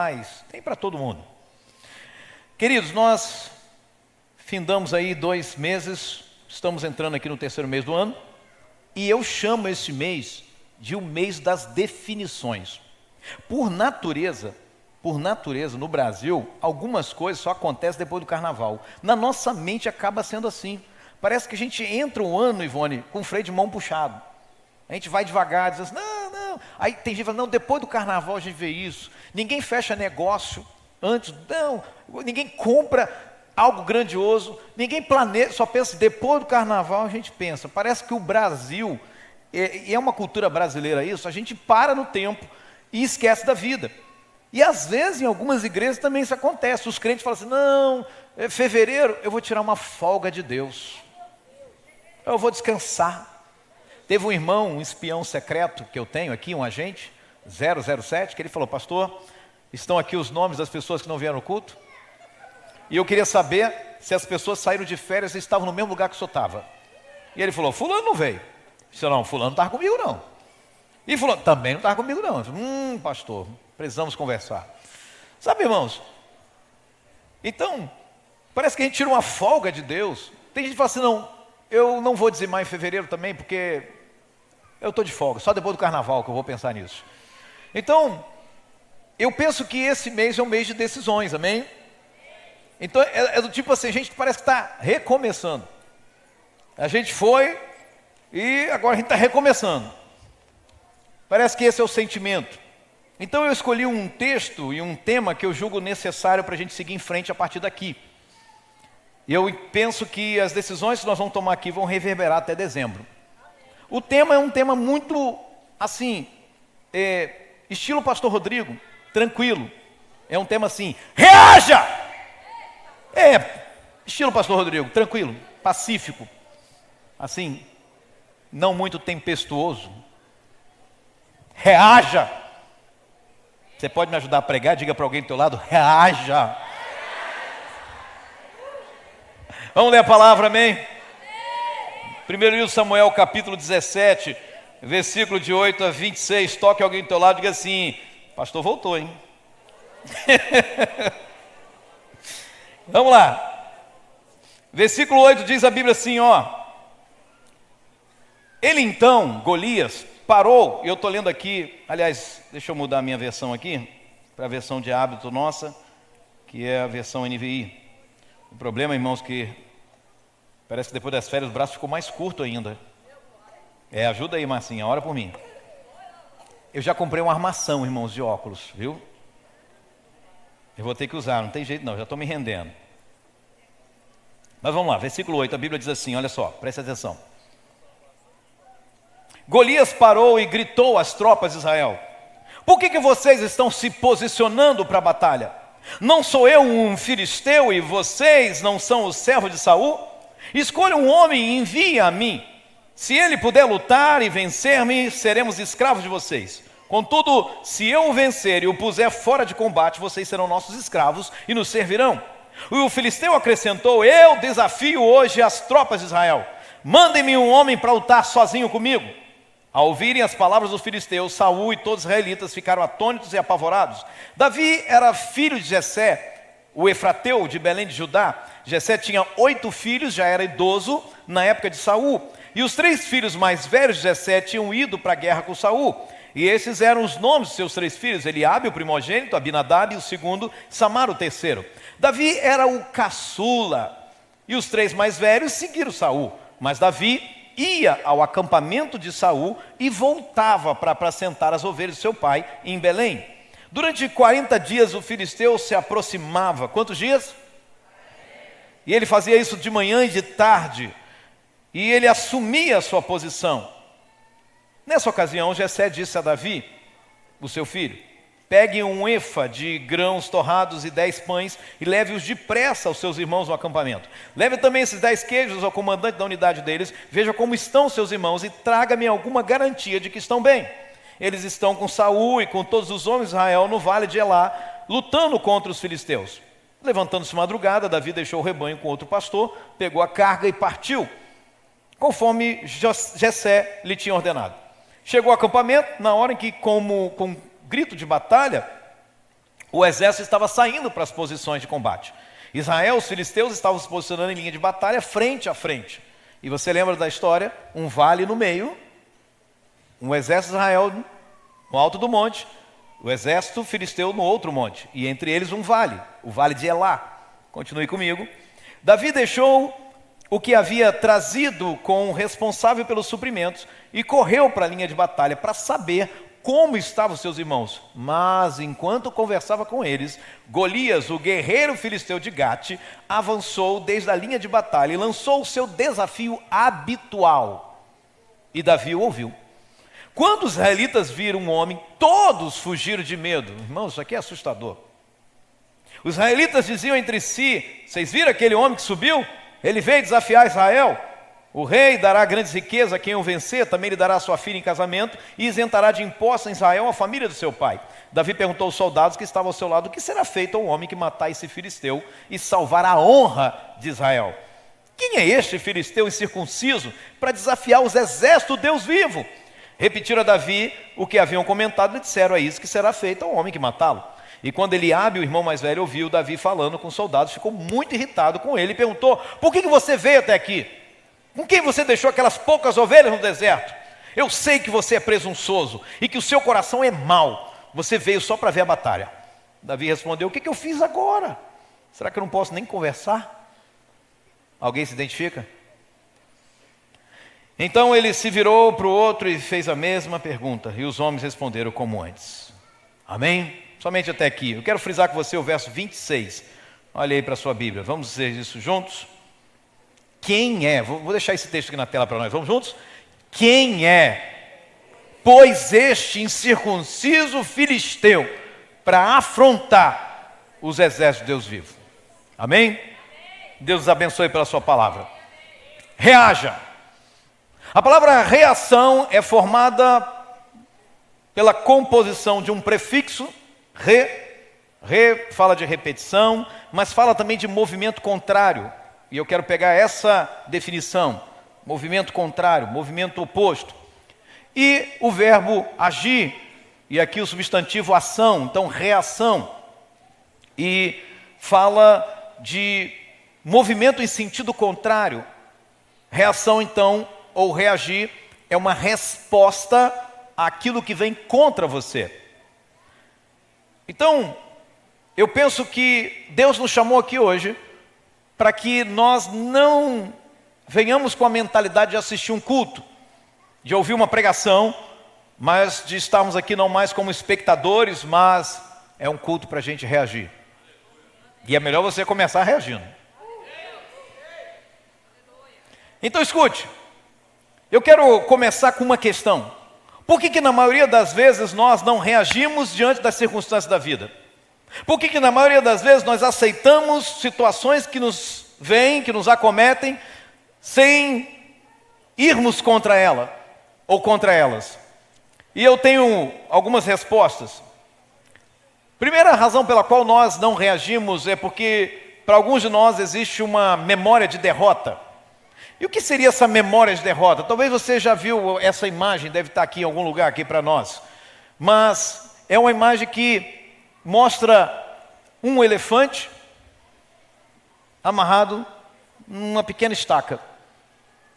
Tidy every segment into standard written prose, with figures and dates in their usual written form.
pais, tem para todo mundo. Queridos, nós findamos aí 2 meses, estamos entrando aqui no 3º mês do ano, e eu chamo esse mês de o mês das definições. Por natureza, no Brasil, algumas coisas só acontecem depois do carnaval. Na nossa mente acaba sendo assim. Parece que a gente entra um ano, Ivone, com o freio de mão puxado. A gente vai devagar, diz assim, não. Aí tem gente que fala, não, depois do carnaval a gente vê isso. Ninguém fecha negócio antes, não. Ninguém compra algo grandioso. Ninguém planeja, só pensa, depois do carnaval a gente pensa. Parece que o Brasil, e é uma cultura brasileira isso, a gente para no tempo e esquece da vida. E às vezes em algumas igrejas também isso acontece. Os crentes falam assim, não, fevereiro eu vou tirar uma folga de Deus. Eu vou descansar. Teve um irmão, um espião secreto que eu tenho aqui, um agente, 007, que ele falou, pastor, estão aqui os nomes das pessoas que não vieram no culto. E eu queria saber se as pessoas saíram de férias e estavam no mesmo lugar que o senhor estava. E ele falou, fulano não veio. Eu disse, não, fulano não estava comigo não. E fulano também não estava comigo não. Eu disse, pastor, precisamos conversar. Sabe, irmãos, então, parece que a gente tira uma folga de Deus. Tem gente que fala assim, não, eu não vou dizimar em fevereiro também, porque eu estou de folga, só depois do carnaval que eu vou pensar nisso. Então, eu penso que esse mês é um mês de decisões, amém? Então, é do tipo assim, a gente parece que está recomeçando. A gente foi e agora a gente está recomeçando. Parece que esse é o sentimento. Então, eu escolhi um texto e um tema que eu julgo necessário para a gente seguir em frente a partir daqui. E eu penso que as decisões que nós vamos tomar aqui vão reverberar até dezembro. O tema é um tema muito, assim, estilo Pastor Rodrigo, tranquilo. É um tema assim, reaja! Estilo Pastor Rodrigo, tranquilo, pacífico. Assim, não muito tempestuoso. Reaja! Você pode me ajudar a pregar? Diga para alguém do teu lado, reaja! Vamos ler a palavra, amém? 1 Samuel capítulo 17, versículo de 8 a 26. Toque alguém do teu lado e diga assim, pastor voltou, hein? Vamos lá. Versículo 8 diz a Bíblia assim, ele então, Golias, parou, e eu estou lendo aqui, aliás, deixa eu mudar a minha versão aqui, para a versão de hábito nossa, que é a versão NVI. O problema, irmãos, que parece que depois das férias o braço ficou mais curto ainda. Ajuda aí, Marcinha, ora por mim. Eu já comprei uma armação, irmãos, de óculos, viu? Eu vou ter que usar, não tem jeito não, já estou me rendendo. Mas vamos lá, versículo 8, a Bíblia diz assim, olha só, presta atenção. Golias parou e gritou às tropas de Israel, por que vocês estão se posicionando para a batalha? Não sou eu um filisteu e vocês não são os servos de Saul? Escolha um homem e envie a mim. Se ele puder lutar e vencer-me, seremos escravos de vocês. Contudo, se eu o vencer e o puser fora de combate, vocês serão nossos escravos e nos servirão. E o filisteu acrescentou, eu desafio hoje as tropas de Israel. Mandem-me um homem para lutar sozinho comigo. Ao ouvirem as palavras dos filisteus, Saul e todos os israelitas ficaram atônitos e apavorados. Davi era filho de Jessé, o efrateu de Belém de Judá. Jessé tinha 8 filhos, já era idoso na época de Saul. E os 3 filhos mais velhos de Jessé tinham ido para a guerra com Saul. E esses eram os nomes dos seus 3 filhos, Eliabe, o primogênito, Abinadab, o segundo, Samar, o terceiro. Davi era o caçula, e os 3 mais velhos seguiram Saul. Mas Davi ia ao acampamento de Saul e voltava para apacentar as ovelhas de seu pai em Belém. Durante 40 dias o filisteu se aproximava. Quantos dias? E ele fazia isso de manhã e de tarde. E ele assumia a sua posição. Nessa ocasião, Jessé disse a Davi, o seu filho, pegue um efa de grãos torrados e 10 pães e leve-os depressa aos seus irmãos no acampamento. Leve também esses 10 queijos ao comandante da unidade deles, veja como estão seus irmãos e traga-me alguma garantia de que estão bem. Eles estão com Saul e com todos os homens de Israel no vale de Elá, lutando contra os filisteus. Levantando-se madrugada, Davi deixou o rebanho com outro pastor, pegou a carga e partiu, conforme Jessé lhe tinha ordenado. Chegou ao acampamento, na hora em que, com grito de batalha, o exército estava saindo para as posições de combate. Israel, os filisteus estavam se posicionando em linha de batalha frente a frente. E você lembra da história? Um vale no meio, um exército de Israel no alto do monte, o exército filisteu no outro monte, e entre eles um vale, o vale de Elá. Continue comigo. Davi deixou o que havia trazido com o responsável pelos suprimentos e correu para a linha de batalha para saber como estavam seus irmãos. Mas enquanto conversava com eles, Golias, o guerreiro filisteu de Gate, avançou desde a linha de batalha e lançou o seu desafio habitual. E Davi o ouviu. Quando os israelitas viram um homem, todos fugiram de medo. Irmãos, isso aqui é assustador. Os israelitas diziam entre si: vocês viram aquele homem que subiu? Ele veio desafiar Israel. O rei dará grandes riquezas a quem o vencer, também lhe dará sua filha em casamento e isentará de impostos em Israel a família do seu pai. Davi perguntou aos soldados que estavam ao seu lado: o que será feito ao homem que matar esse filisteu e salvar a honra de Israel? Quem é este filisteu incircunciso para desafiar os exércitos do Deus vivo? Repetiram a Davi o que haviam comentado e disseram: é isso que será feito ao homem que matá-lo. E quando Eliabe, o irmão mais velho, ouviu Davi falando com os soldados, ficou muito irritado com ele e perguntou: por que você veio até aqui? Com quem você deixou aquelas poucas ovelhas no deserto? Eu sei que você é presunçoso e que o seu coração é mau. Você veio só para ver a batalha. Davi respondeu: o que eu fiz agora? Será que eu não posso nem conversar? Alguém se identifica? Então ele se virou para o outro e fez a mesma pergunta. E os homens responderam como antes. Amém? Somente até aqui. Eu quero frisar com você o verso 26. Olha aí para a sua Bíblia. Vamos dizer isso juntos? Quem é? Vou deixar esse texto aqui na tela para nós. Vamos juntos? Quem é? Pois este incircunciso filisteu para afrontar os exércitos de Deus vivo. Amém? Deus os abençoe pela sua palavra. Reaja. A palavra reação é formada pela composição de um prefixo, re fala de repetição, mas fala também de movimento contrário. E eu quero pegar essa definição: movimento contrário, movimento oposto. E o verbo agir, e aqui o substantivo ação, então reação. E fala de movimento em sentido contrário. Reação, então, ou reagir, é uma resposta àquilo que vem contra você. Então, eu penso que Deus nos chamou aqui hoje para que nós não venhamos com a mentalidade de assistir um culto, de ouvir uma pregação, mas de estarmos aqui não mais como espectadores, mas é um culto para a gente reagir. E é melhor você começar reagindo. Então escute, eu quero começar com uma questão. Por que na maioria das vezes nós não reagimos diante das circunstâncias da vida? Por que na maioria das vezes nós aceitamos situações que nos vêm, que nos acometem, sem irmos contra ela ou contra elas? E eu tenho algumas respostas. Primeira razão pela qual nós não reagimos é porque para alguns de nós existe uma memória de derrota. E o que seria essa memória de derrota? Talvez você já viu essa imagem, deve estar aqui em algum lugar aqui para nós. Mas é uma imagem que mostra um elefante amarrado numa pequena estaca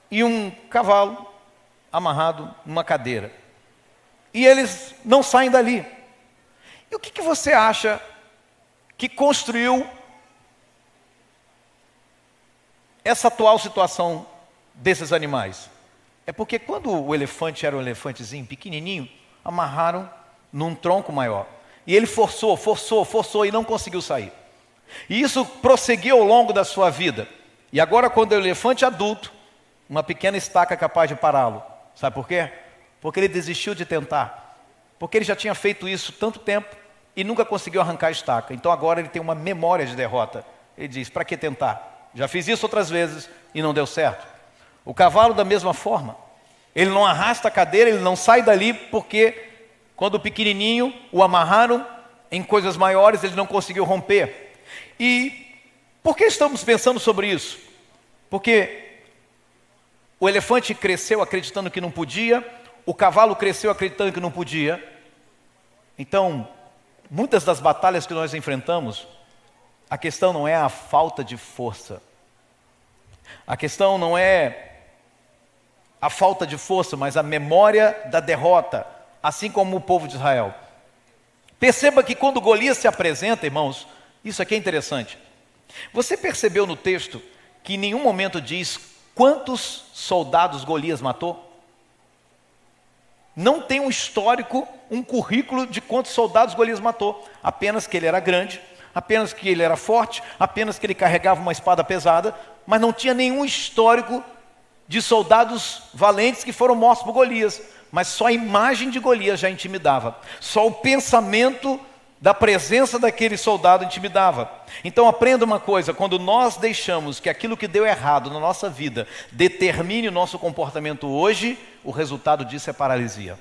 e um cavalo amarrado numa cadeira. E eles não saem dali. E o que você acha que construiu essa atual situação desses animais? É porque quando o elefante era um elefantezinho pequenininho, amarraram num tronco maior. E ele forçou e não conseguiu sair. E isso prosseguiu ao longo da sua vida. E agora, quando é o elefante adulto, uma pequena estaca é capaz de pará-lo. Sabe por quê? Porque ele desistiu de tentar. Porque ele já tinha feito isso tanto tempo e nunca conseguiu arrancar a estaca. Então agora ele tem uma memória de derrota. Ele diz: para que tentar? Já fiz isso outras vezes e não deu certo. O cavalo da mesma forma. Ele não arrasta a cadeira, ele não sai dali porque quando o pequenininho o amarraram em coisas maiores, ele não conseguiu romper. E por que estamos pensando sobre isso? Porque o elefante cresceu acreditando que não podia, o cavalo cresceu acreditando que não podia. Então, muitas das batalhas que nós enfrentamos, a questão não é a falta de força. A questão não é a falta de força, mas a memória da derrota, assim como o povo de Israel. Perceba que quando Golias se apresenta, irmãos, isso aqui é interessante. Você percebeu no texto que em nenhum momento diz quantos soldados Golias matou? Não tem um histórico, um currículo de quantos soldados Golias matou. Apenas que ele era grande, apenas que ele era forte, apenas que ele carregava uma espada pesada, mas não tinha nenhum histórico de soldados valentes que foram mortos por Golias. Mas só a imagem de Golias já intimidava. Só o pensamento da presença daquele soldado intimidava. Então aprenda uma coisa: quando nós deixamos que aquilo que deu errado na nossa vida determine o nosso comportamento hoje, o resultado disso é paralisia.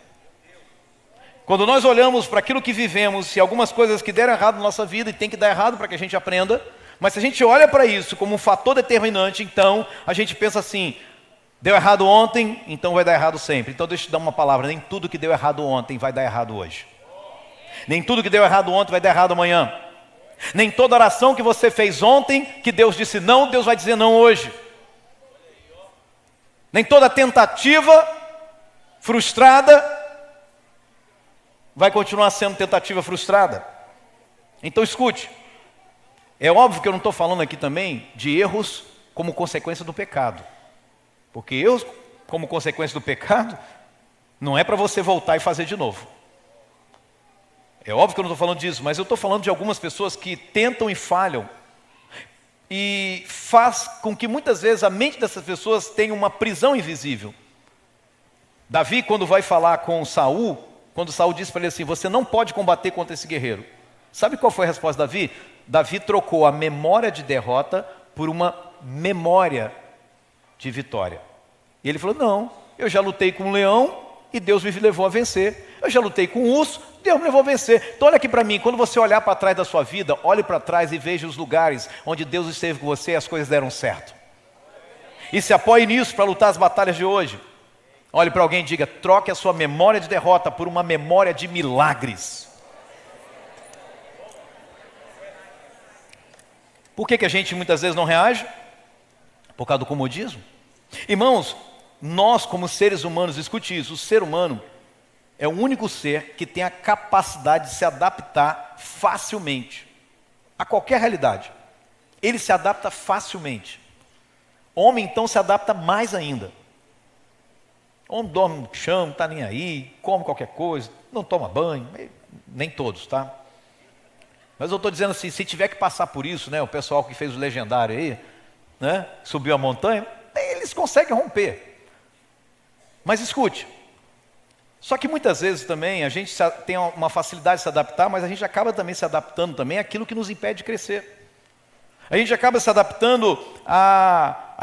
Quando nós olhamos para aquilo que vivemos e algumas coisas que deram errado na nossa vida, e tem que dar errado para que a gente aprenda, mas se a gente olha para isso como um fator determinante, então a gente pensa assim: deu errado ontem, então vai dar errado sempre. Então deixa eu te dar uma palavra: nem tudo que deu errado ontem vai dar errado hoje. Nem tudo que deu errado ontem vai dar errado amanhã. Nem toda oração que você fez ontem, que Deus disse não, Deus vai dizer não hoje. Nem toda tentativa frustrada vai continuar sendo tentativa frustrada. Então escute, é óbvio que eu não estou falando aqui também de erros como consequência do pecado. Porque erros como consequência do pecado não é para você voltar e fazer de novo. É óbvio que eu não estou falando disso, mas eu estou falando de algumas pessoas que tentam e falham, e faz com que muitas vezes a mente dessas pessoas tenha uma prisão invisível. Davi, quando vai falar com Saul, quando Saul disse para ele assim: você não pode combater contra esse guerreiro. Sabe qual foi a resposta de Davi? Davi trocou a memória de derrota por uma memória de vitória. E ele falou: não, eu já lutei com um leão e Deus me levou a vencer. Eu já lutei com um urso, Deus me levou a vencer. Então olha aqui para mim, quando você olhar para trás da sua vida, olhe para trás e veja os lugares onde Deus esteve com você e as coisas deram certo. E se apoie nisso para lutar as batalhas de hoje. Olhe para alguém e diga: troque a sua memória de derrota por uma memória de milagres. Por que a gente muitas vezes não reage? Por causa do comodismo. Irmãos, nós como seres humanos, escute isso, o ser humano é o único ser que tem a capacidade de se adaptar facilmente a qualquer realidade. Ele se adapta facilmente. Homem então se adapta mais ainda. Homem dorme no chão, não está nem aí, come qualquer coisa, não toma banho, nem todos, tá? Mas eu estou dizendo assim, se tiver que passar por isso, né, o pessoal que fez o legendário aí, né, subiu a montanha, eles conseguem romper. Mas escute, só que muitas vezes também a gente tem uma facilidade de se adaptar, mas a gente acaba também se adaptando também àquilo que nos impede de crescer. A gente acaba se adaptando a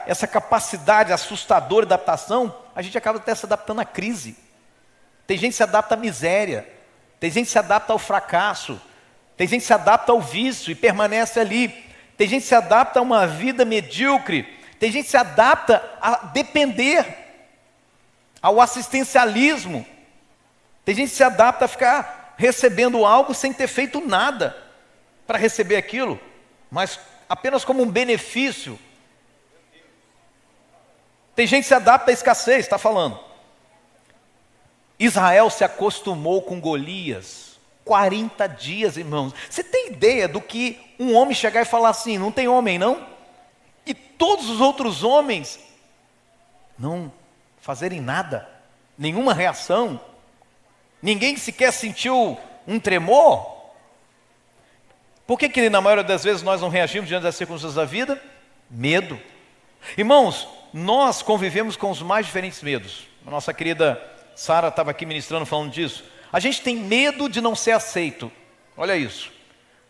essa capacidade assustadora de adaptação, a gente acaba até se adaptando à crise. Tem gente que se adapta à miséria, tem gente que se adapta ao fracasso, tem gente que se adapta ao vício e permanece ali, tem gente que se adapta a uma vida medíocre, tem gente que se adapta a depender, ao assistencialismo. Tem gente que se adapta a ficar recebendo algo sem ter feito nada para receber aquilo, mas apenas como um benefício. Tem gente que se adapta à escassez, está falando. Israel se acostumou com Golias, 40 dias, irmãos. Você tem ideia do que um homem chegar e falar assim: não tem homem não? E todos os outros homens não fazerem nada, nenhuma reação, ninguém sequer sentiu um tremor? Por que na maioria das vezes nós não reagimos diante das circunstâncias da vida? Medo. Irmãos, nós convivemos com os mais diferentes medos. A nossa querida Sara estava aqui ministrando falando disso. A gente tem medo de não ser aceito. Olha isso.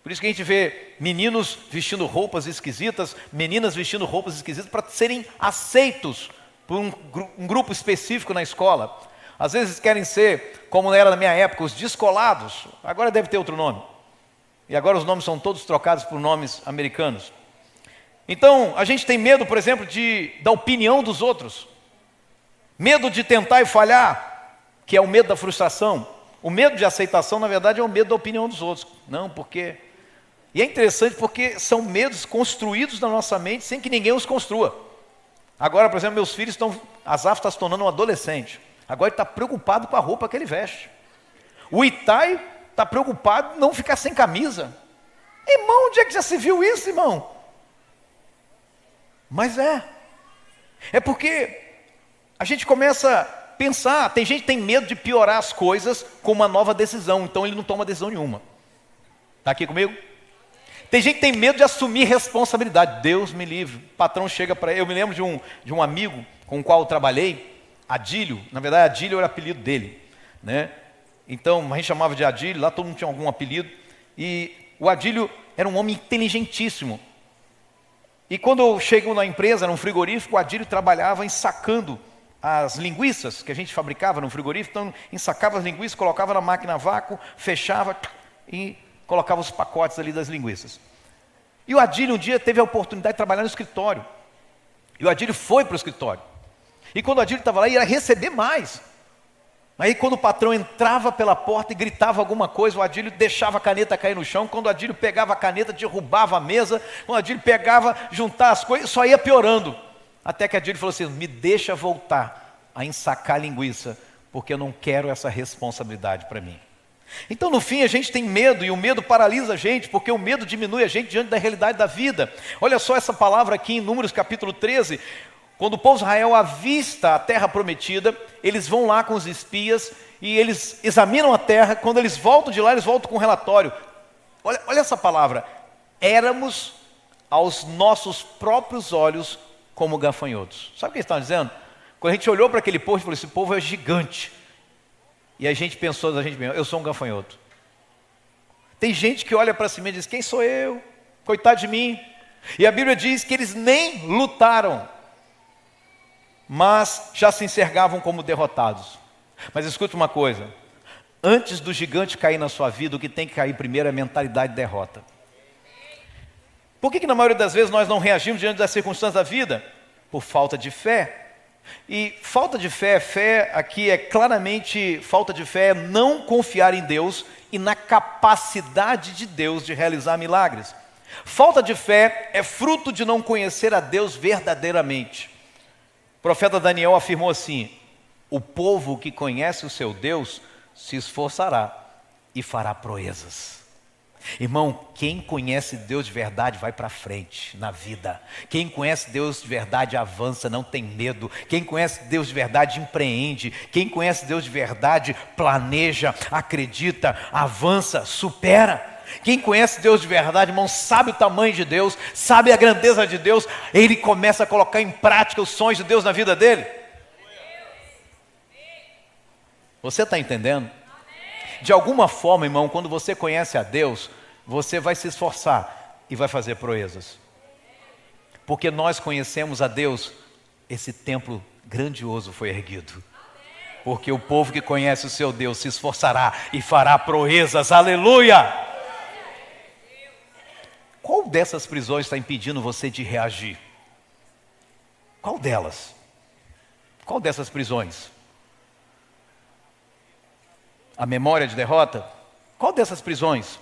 Por isso que a gente vê meninos vestindo roupas esquisitas, meninas vestindo roupas esquisitas para serem aceitos por um grupo específico na escola. Às vezes querem ser, como era na minha época, os descolados. Agora deve ter outro nome. E agora os nomes são todos trocados por nomes americanos. Então, a gente tem medo, por exemplo, da opinião dos outros. Medo de tentar e falhar, que é o medo da frustração. O medo de aceitação, na verdade, é o medo da opinião dos outros. Não, porque... E é interessante porque são medos construídos na nossa mente sem que ninguém os construa. Agora, por exemplo, meus filhos estão... Asaf está se tornando um adolescente. Agora ele está preocupado com a roupa que ele veste. O Itai está preocupado em não ficar sem camisa. Irmão, onde é que já se viu isso, irmão? Mas é porque a gente começa a pensar, tem gente que tem medo de piorar as coisas com uma nova decisão, então ele não toma decisão nenhuma. Está aqui comigo? Tem gente que tem medo de assumir responsabilidade. Deus me livre. O patrão chega para ele. Eu me lembro de um amigo com o qual eu trabalhei, Adílio. Na verdade, Adílio era o apelido dele, né? Então, a gente chamava de Adílio, lá todo mundo tinha algum apelido. E o Adílio era um homem inteligentíssimo. E quando eu chego na empresa, era um frigorífico, o Adílio trabalhava ensacando as linguiças que a gente fabricava no frigorífico. Então, ensacava as linguiças, colocava na máquina a vácuo, fechava e colocava os pacotes ali das linguiças. E o Adílio um dia teve a oportunidade de trabalhar no escritório. E o Adílio foi para o escritório. E quando o Adílio estava lá, ia receber mais. Aí quando o patrão entrava pela porta e gritava alguma coisa, o Adílio deixava a caneta cair no chão. Quando o Adílio pegava a caneta, derrubava a mesa. Quando o Adílio pegava, juntar as coisas, só ia piorando. Até que o Adílio falou assim: me deixa voltar a ensacar a linguiça, porque eu não quero essa responsabilidade para mim. Então no fim a gente tem medo, e o medo paralisa a gente, porque o medo diminui a gente diante da realidade da vida. Olha só essa palavra aqui em Números capítulo 13. Quando o povo de Israel avista a terra prometida, eles vão lá com os espias e eles examinam a terra. Quando eles voltam de lá, eles voltam com um relatório. Olha essa palavra: éramos aos nossos próprios olhos como gafanhotos. Sabe o que eles estavam dizendo? Quando a gente olhou para aquele povo, a gente falou: esse povo é gigante. E a gente pensou, eu sou um gafanhoto. Tem gente que olha para si mesmo e diz: quem sou eu? Coitado de mim. E a Bíblia diz que eles nem lutaram, mas já se enxergavam como derrotados. Mas escute uma coisa: antes do gigante cair na sua vida, o que tem que cair primeiro é a mentalidade de derrota. Por que na maioria das vezes nós não reagimos diante das circunstâncias da vida? Por falta de fé. E falta de fé aqui é claramente, falta de fé é não confiar em Deus e na capacidade de Deus de realizar milagres. Falta de fé é fruto de não conhecer a Deus verdadeiramente. O profeta Daniel afirmou assim: o povo que conhece o seu Deus se esforçará e fará proezas. Irmão, quem conhece Deus de verdade vai para frente na vida. Quem conhece Deus de verdade avança, não tem medo. Quem conhece Deus de verdade empreende. Quem conhece Deus de verdade planeja, acredita, avança, supera. Quem conhece Deus de verdade, irmão, sabe o tamanho de Deus, sabe a grandeza de Deus. Ele começa a colocar em prática os sonhos de Deus na vida dele. Você está entendendo? De alguma forma, irmão, quando você conhece a Deus, você vai se esforçar e vai fazer proezas. Porque nós conhecemos a Deus, esse templo grandioso foi erguido. Porque o povo que conhece o seu Deus se esforçará e fará proezas. Aleluia! Qual dessas prisões está impedindo você de reagir? Qual delas? Qual dessas prisões? A memória de derrota? Qual dessas prisões?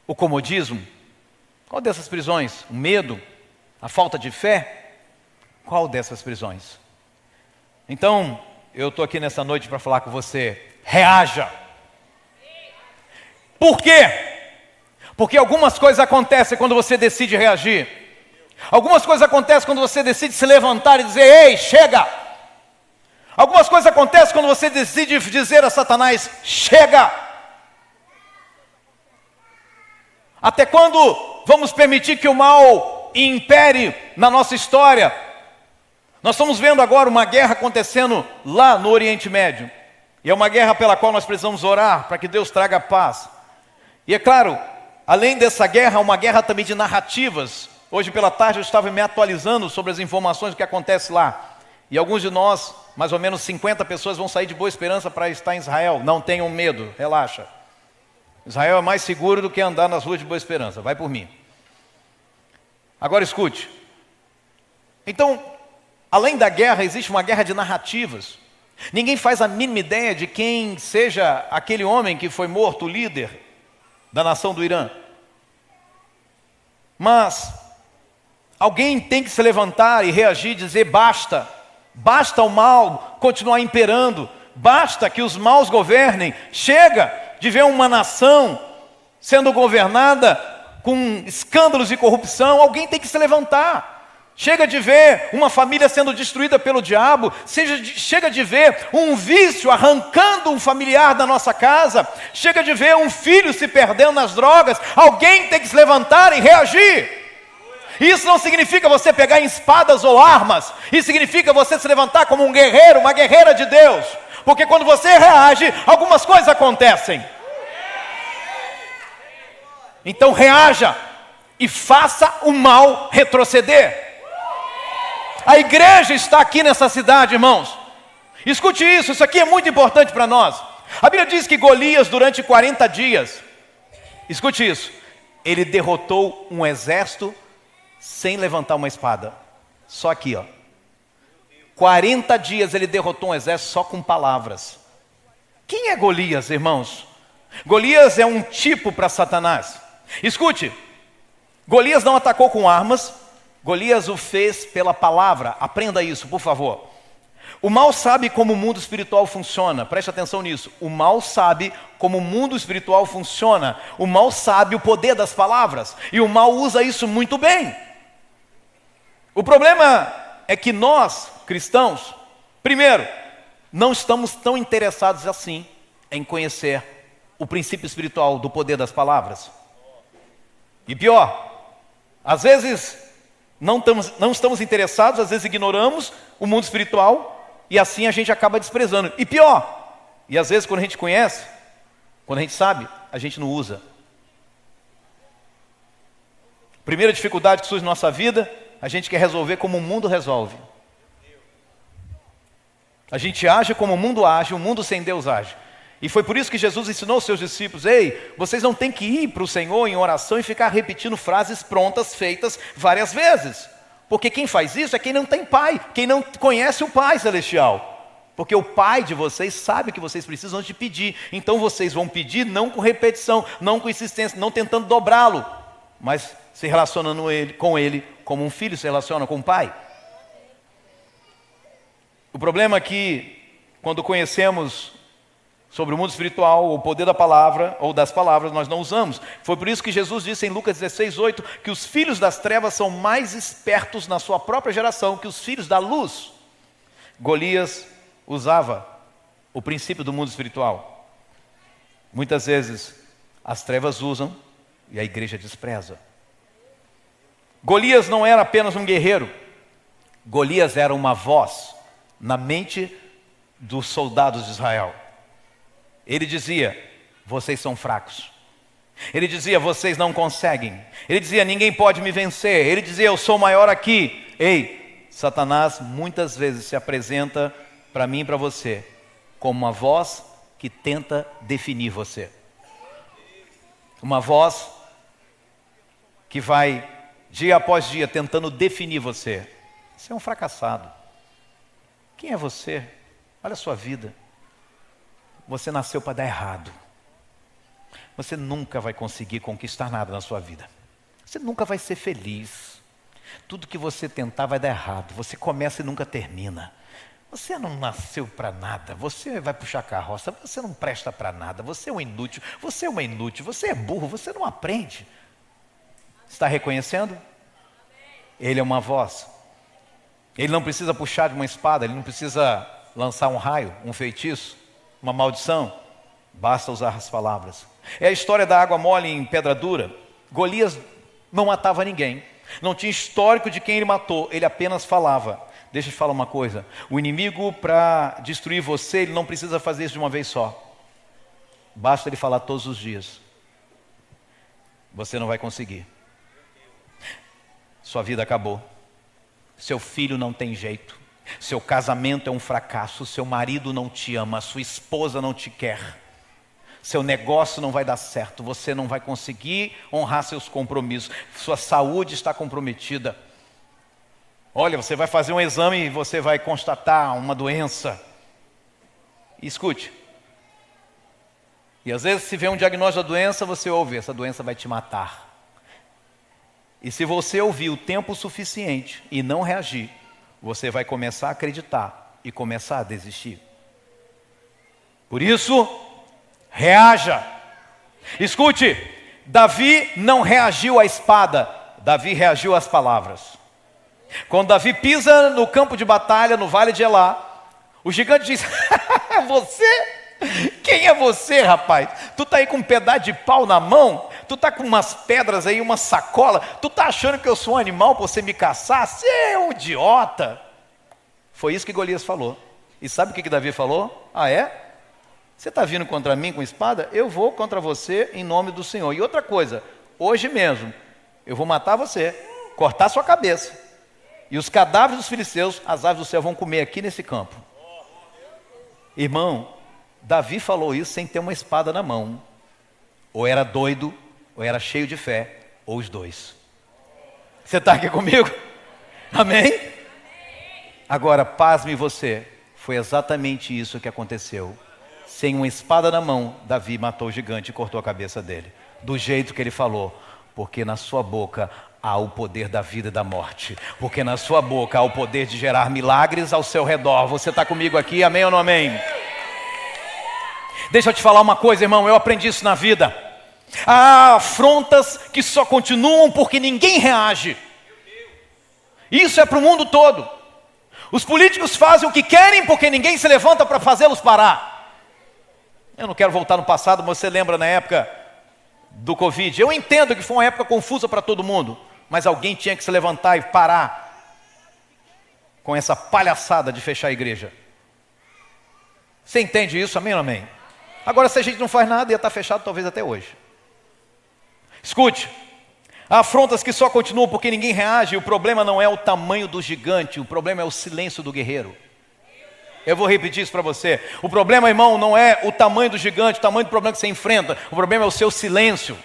O comodismo? Qual dessas prisões? O medo? A falta de fé? Qual dessas prisões? Então, eu estou aqui nessa noite para falar com você: reaja. Por quê? Porque algumas coisas acontecem quando você decide reagir. Algumas coisas acontecem quando você decide se levantar e dizer: ei, chega! Algumas coisas acontecem quando você decide dizer a Satanás: chega! Até quando vamos permitir que o mal impere na nossa história? Nós estamos vendo agora uma guerra acontecendo lá no Oriente Médio. E é uma guerra pela qual nós precisamos orar, para que Deus traga paz. E é claro, além dessa guerra, uma guerra também de narrativas. Hoje pela tarde eu estava me atualizando sobre as informações do que acontece lá. E alguns de nós, mais ou menos 50 pessoas, vão sair de Boa Esperança para estar em Israel. Não tenham medo, relaxa. Israel é mais seguro do que andar nas ruas de Boa Esperança, vai por mim. Agora escute. Então, além da guerra, existe uma guerra de narrativas. Ninguém faz a mínima ideia de quem seja aquele homem que foi morto, o líder da nação do Irã. Mas alguém tem que se levantar e reagir e dizer: basta, basta o mal continuar imperando, basta que os maus governem, chega de ver uma nação sendo governada com escândalos de corrupção. Alguém tem que se levantar. Chega de ver uma família sendo destruída pelo diabo, chega de ver um vício arrancando um familiar da nossa casa, chega de ver um filho se perdendo nas drogas. Alguém tem que se levantar e reagir. Isso não significa você pegar em espadas ou armas, isso significa você se levantar como um guerreiro, uma guerreira de Deus, porque quando você reage, algumas coisas acontecem. Então reaja e faça o mal retroceder. A igreja está aqui nessa cidade, irmãos. Escute isso aqui é muito importante para nós. A Bíblia diz que Golias, durante 40 dias, escute isso, ele derrotou um exército sem levantar uma espada. Só aqui, 40 dias ele derrotou um exército só com palavras. Quem é Golias, irmãos? Golias é um tipo para Satanás. Escute, Golias não atacou com armas, Golias o fez pela palavra. Aprenda isso, por favor. O mal sabe como o mundo espiritual funciona. Preste atenção nisso. O mal sabe como o mundo espiritual funciona. O mal sabe o poder das palavras. E o mal usa isso muito bem. O problema é que nós, cristãos, primeiro, não estamos tão interessados assim em conhecer o princípio espiritual do poder das palavras. E pior, às vezes não estamos interessados, às vezes ignoramos o mundo espiritual e assim a gente acaba desprezando. E pior, e às vezes quando a gente conhece, quando a gente sabe, a gente não usa. Primeira dificuldade que surge na nossa vida, a gente quer resolver como o mundo resolve. A gente age como o mundo age, o mundo sem Deus age. E foi por isso que Jesus ensinou aos seus discípulos: ei, vocês não têm que ir para o Senhor em oração e ficar repetindo frases prontas, feitas várias vezes. Porque quem faz isso é quem não tem pai, quem não conhece o Pai Celestial. Porque o Pai de vocês sabe o que vocês precisam antes de pedir. Então vocês vão pedir não com repetição, não com insistência, não tentando dobrá-lo, mas se relacionando com Ele como um filho se relaciona com o pai. O problema é que quando conhecemos sobre o mundo espiritual, o poder da palavra ou das palavras, nós não usamos. Foi por isso que Jesus disse em Lucas 16:8 que os filhos das trevas são mais espertos na sua própria geração que os filhos da luz. Golias usava o princípio do mundo espiritual. Muitas vezes as trevas usam e a igreja despreza. Golias não era apenas um guerreiro. Golias era uma voz na mente dos soldados de Israel. Ele dizia: vocês são fracos. Ele dizia: vocês não conseguem. Ele dizia: ninguém pode me vencer. Ele dizia: eu sou maior aqui. Ei, Satanás muitas vezes se apresenta para mim e para você como uma voz que tenta definir você. Uma voz que vai dia após dia tentando definir você. Você é um fracassado. Quem é você? Olha a sua vida. Você nasceu para dar errado. Você nunca vai conseguir conquistar nada na sua vida. Você nunca vai ser feliz. Tudo que você tentar vai dar errado. Você começa e nunca termina. Você não nasceu para nada. Você vai puxar carroça. Você não presta para nada. Você é um inútil. Você é uma inútil. Você é burro. Você não aprende. Está reconhecendo? Ele é uma voz. Ele não precisa puxar de uma espada. Ele não precisa lançar um raio, um feitiço, uma maldição. Basta usar as palavras. É a história da água mole em pedra dura. Golias não matava ninguém. Não tinha histórico de quem ele matou. Ele apenas falava. Deixa eu te falar uma coisa. O inimigo, para destruir você, ele não precisa fazer isso de uma vez só. Basta ele falar todos os dias. Você não vai conseguir. Sua vida acabou. Seu filho não tem jeito. Seu casamento é um fracasso. Seu marido não te ama. Sua esposa não te quer. Seu negócio não vai dar certo. Você não vai conseguir honrar seus compromissos. Sua saúde está comprometida. Olha, você vai fazer um exame e você vai constatar uma doença. Escute. E às vezes se vê um diagnóstico da doença, você ouve, essa doença vai te matar. E se você ouvir o tempo suficiente e não reagir, você vai começar a acreditar e começar a desistir. Por isso, reaja. Escute, Davi não reagiu à espada, Davi reagiu às palavras. Quando Davi pisa no campo de batalha, no vale de Elá, o gigante diz, você? Quem é você, rapaz? Tu tá aí com um pedaço de pau na mão? Tu tá com umas pedras aí, uma sacola? Tu tá achando que eu sou um animal para você me caçar? Você é um idiota. Foi isso que Golias falou. E sabe o que Davi falou? Ah, é? Você está vindo contra mim com espada? Eu vou contra você em nome do Senhor. E outra coisa, hoje mesmo, eu vou matar você, cortar sua cabeça. E os cadáveres dos filisteus, as aves do céu vão comer aqui nesse campo. Irmão, Davi falou isso sem ter uma espada na mão. Ou era doido, ou era cheio de fé, ou os dois. Você está aqui comigo? Amém? Agora, pasme você, foi exatamente isso que aconteceu. Sem uma espada na mão, Davi matou o gigante e cortou a cabeça dele. Do jeito que ele falou, porque na sua boca há o poder da vida e da morte. Porque na sua boca há o poder de gerar milagres ao seu redor. Você está comigo aqui, amém ou não amém? Deixa eu te falar uma coisa, irmão, eu aprendi isso na vida. Há afrontas que só continuam porque ninguém reage. Isso é para o mundo todo. Os políticos fazem o que querem porque ninguém se levanta para fazê-los parar. Eu não quero voltar no passado, mas você lembra na época do Covid. Eu entendo que foi uma época confusa para todo mundo, mas alguém tinha que se levantar e parar com essa palhaçada de fechar a igreja. Você entende isso, amém ou amém? Agora, se a gente não faz nada, ia estar fechado talvez até hoje. Escute, há afrontas que só continuam porque ninguém reage. O problema não é o tamanho do gigante, o problema é o silêncio do guerreiro. Eu vou repetir isso para você. O problema, irmão, não é o tamanho do gigante, o tamanho do problema que você enfrenta. O problema é o seu silêncio.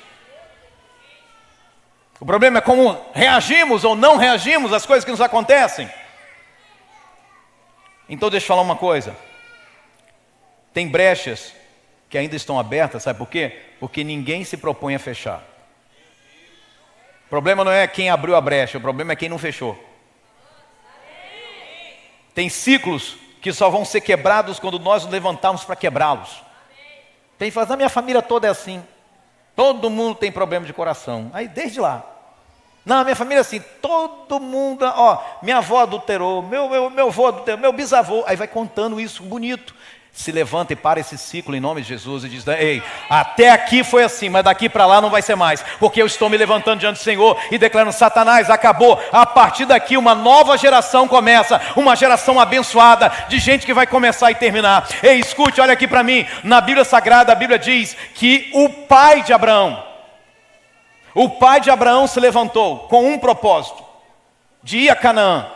O problema é como reagimos ou não reagimos às coisas que nos acontecem. Então deixa eu falar uma coisa. Tem brechas que ainda estão abertas, sabe por quê? Porque ninguém se propõe a fechar. O problema não é quem abriu a brecha, o problema é quem não fechou. Tem ciclos que só vão ser quebrados quando nós nos levantarmos para quebrá-los. Tem que falar, a minha família toda é assim. Todo mundo tem problema de coração. Aí desde lá. Não, minha família é assim, todo mundo, minha avó adulterou, meu avô adulterou, meu bisavô. Aí vai contando isso bonito. Se levanta e para esse ciclo em nome de Jesus e diz, ei, até aqui foi assim, mas daqui para lá não vai ser mais, porque eu estou me levantando diante do Senhor e declarando, Satanás, acabou, a partir daqui uma nova geração começa, uma geração abençoada, de gente que vai começar e terminar. Ei, escute, olha aqui para mim, na Bíblia Sagrada, a Bíblia diz que o pai de Abraão se levantou com um propósito, de ir a Canaã,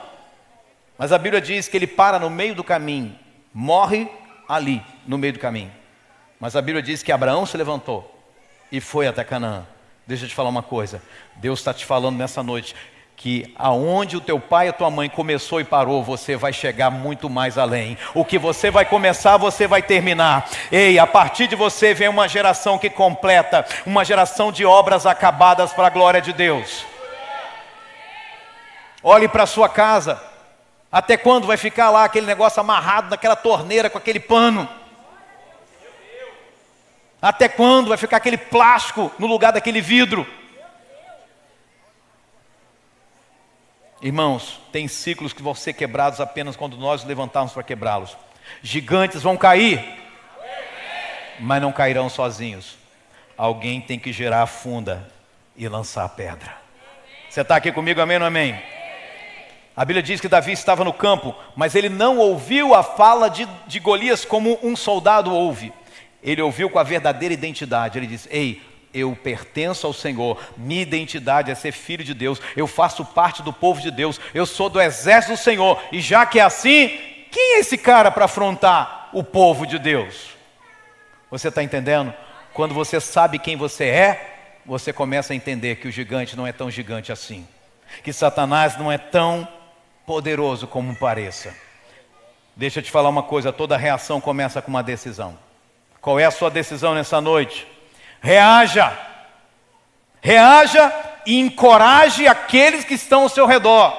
mas a Bíblia diz que ele para no meio do caminho, morre ali, no meio do caminho. Mas a Bíblia diz que Abraão se levantou e foi até Canaã. Deixa eu te falar uma coisa. Deus está te falando nessa noite que aonde o teu pai e a tua mãe começou e parou, você vai chegar muito mais além. O que você vai começar, você vai terminar. Ei, a partir de você vem uma geração que completa, uma geração de obras acabadas para a glória de Deus. Olhe para a sua casa. Até quando vai ficar lá aquele negócio amarrado naquela torneira com aquele pano? Até quando vai ficar aquele plástico no lugar daquele vidro? Irmãos, tem ciclos que vão ser quebrados apenas quando nós nos levantarmos para quebrá-los. Gigantes vão cair, mas não cairão sozinhos. Alguém tem que gerar a funda e lançar a pedra. Você está aqui comigo, amém ou não amém? A Bíblia diz que Davi estava no campo, mas ele não ouviu a fala de Golias como um soldado ouve. Ele ouviu com a verdadeira identidade. Ele disse, ei, eu pertenço ao Senhor, minha identidade é ser filho de Deus, eu faço parte do povo de Deus, eu sou do exército do Senhor, e já que é assim, quem é esse cara para afrontar o povo de Deus? Você está entendendo? Quando você sabe quem você é, você começa a entender que o gigante não é tão gigante assim, que Satanás não é tão poderoso como pareça. Deixa eu te falar uma coisa, toda reação começa com uma decisão. Qual é a sua decisão nessa noite? Reaja! Reaja e encoraje aqueles que estão ao seu redor.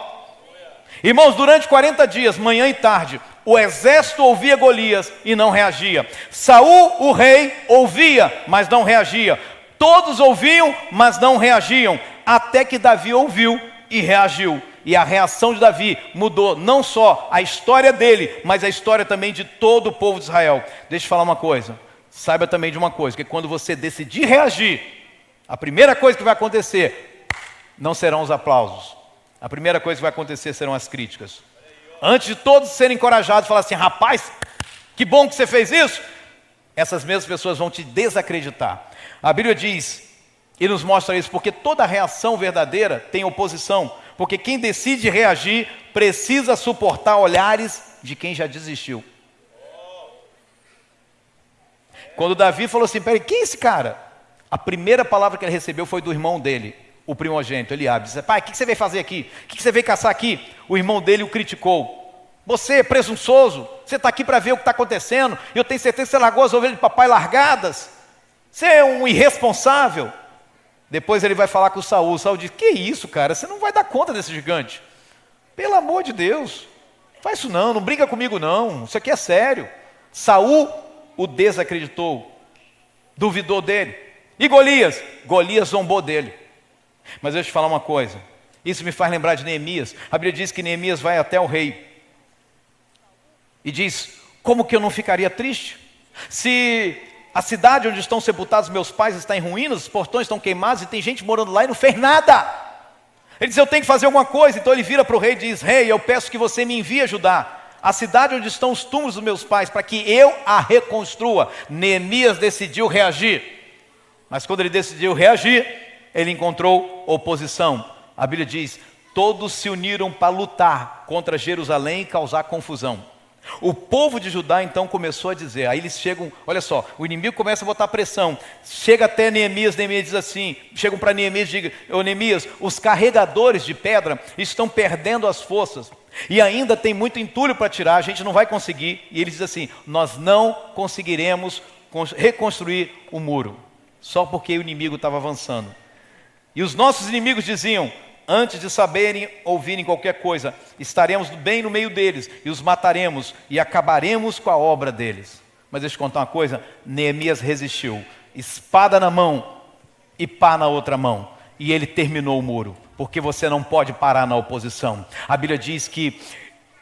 Irmãos, durante 40 dias, manhã e tarde, o exército ouvia Golias e não reagia. Saul, o rei, ouvia, mas não reagia. Todos ouviam, mas não reagiam. Até que Davi ouviu e reagiu. E a reação de Davi mudou não só a história dele, mas a história também de todo o povo de Israel. Deixa eu falar uma coisa. Saiba também de uma coisa, que quando você decidir reagir, a primeira coisa que vai acontecer não serão os aplausos. A primeira coisa que vai acontecer serão as críticas. Antes de todos serem encorajados, falar assim, rapaz, que bom que você fez isso. Essas mesmas pessoas vão te desacreditar. A Bíblia diz, e nos mostra isso, porque toda reação verdadeira tem oposição. Porque quem decide reagir precisa suportar olhares de quem já desistiu. Quando Davi falou assim, peraí, quem é esse cara? A primeira palavra que ele recebeu foi do irmão dele, o primogênito, Eliabe. Disse, pai, o que você veio fazer aqui? O que você veio caçar aqui? O irmão dele o criticou. Você, presunçoso, você está aqui para ver o que está acontecendo. Eu tenho certeza que você largou as ovelhas de papai largadas. Você é um irresponsável. Depois ele vai falar com o Saul. O Saul diz, que isso, cara? Você não vai dar conta desse gigante. Pelo amor de Deus. Faz isso não briga comigo não. Isso aqui é sério. Saul o desacreditou. Duvidou dele. E Golias? Golias zombou dele. Mas deixa eu te falar uma coisa. Isso me faz lembrar de Neemias. A Bíblia diz que Neemias vai até o rei. E diz, como que eu não ficaria triste? Se a cidade onde estão sepultados meus pais está em ruínas, os portões estão queimados e tem gente morando lá e não fez nada. Ele diz, eu tenho que fazer alguma coisa. Então ele vira para o rei e diz, rei, eu peço que você me envie ajudar a cidade onde estão os túmulos dos meus pais, para que eu a reconstrua. Neemias decidiu reagir. Mas quando ele decidiu reagir, ele encontrou oposição. A Bíblia diz, todos se uniram para lutar contra Jerusalém e causar confusão. O povo de Judá então começou a dizer, aí eles chegam, olha só, o inimigo começa a botar pressão, chega até Neemias, Neemias diz assim, chegam para Neemias e dizem, ô Neemias, os carregadores de pedra estão perdendo as forças, e ainda tem muito entulho para tirar, a gente não vai conseguir, e eles dizem assim, nós não conseguiremos reconstruir o muro, só porque o inimigo estava avançando. E os nossos inimigos diziam, antes de saberem, ouvirem qualquer coisa, estaremos bem no meio deles, e os mataremos, e acabaremos com a obra deles. Mas deixa eu te contar uma coisa, Neemias resistiu, espada na mão, e pá na outra mão, e ele terminou o muro, porque você não pode parar na oposição. A Bíblia diz que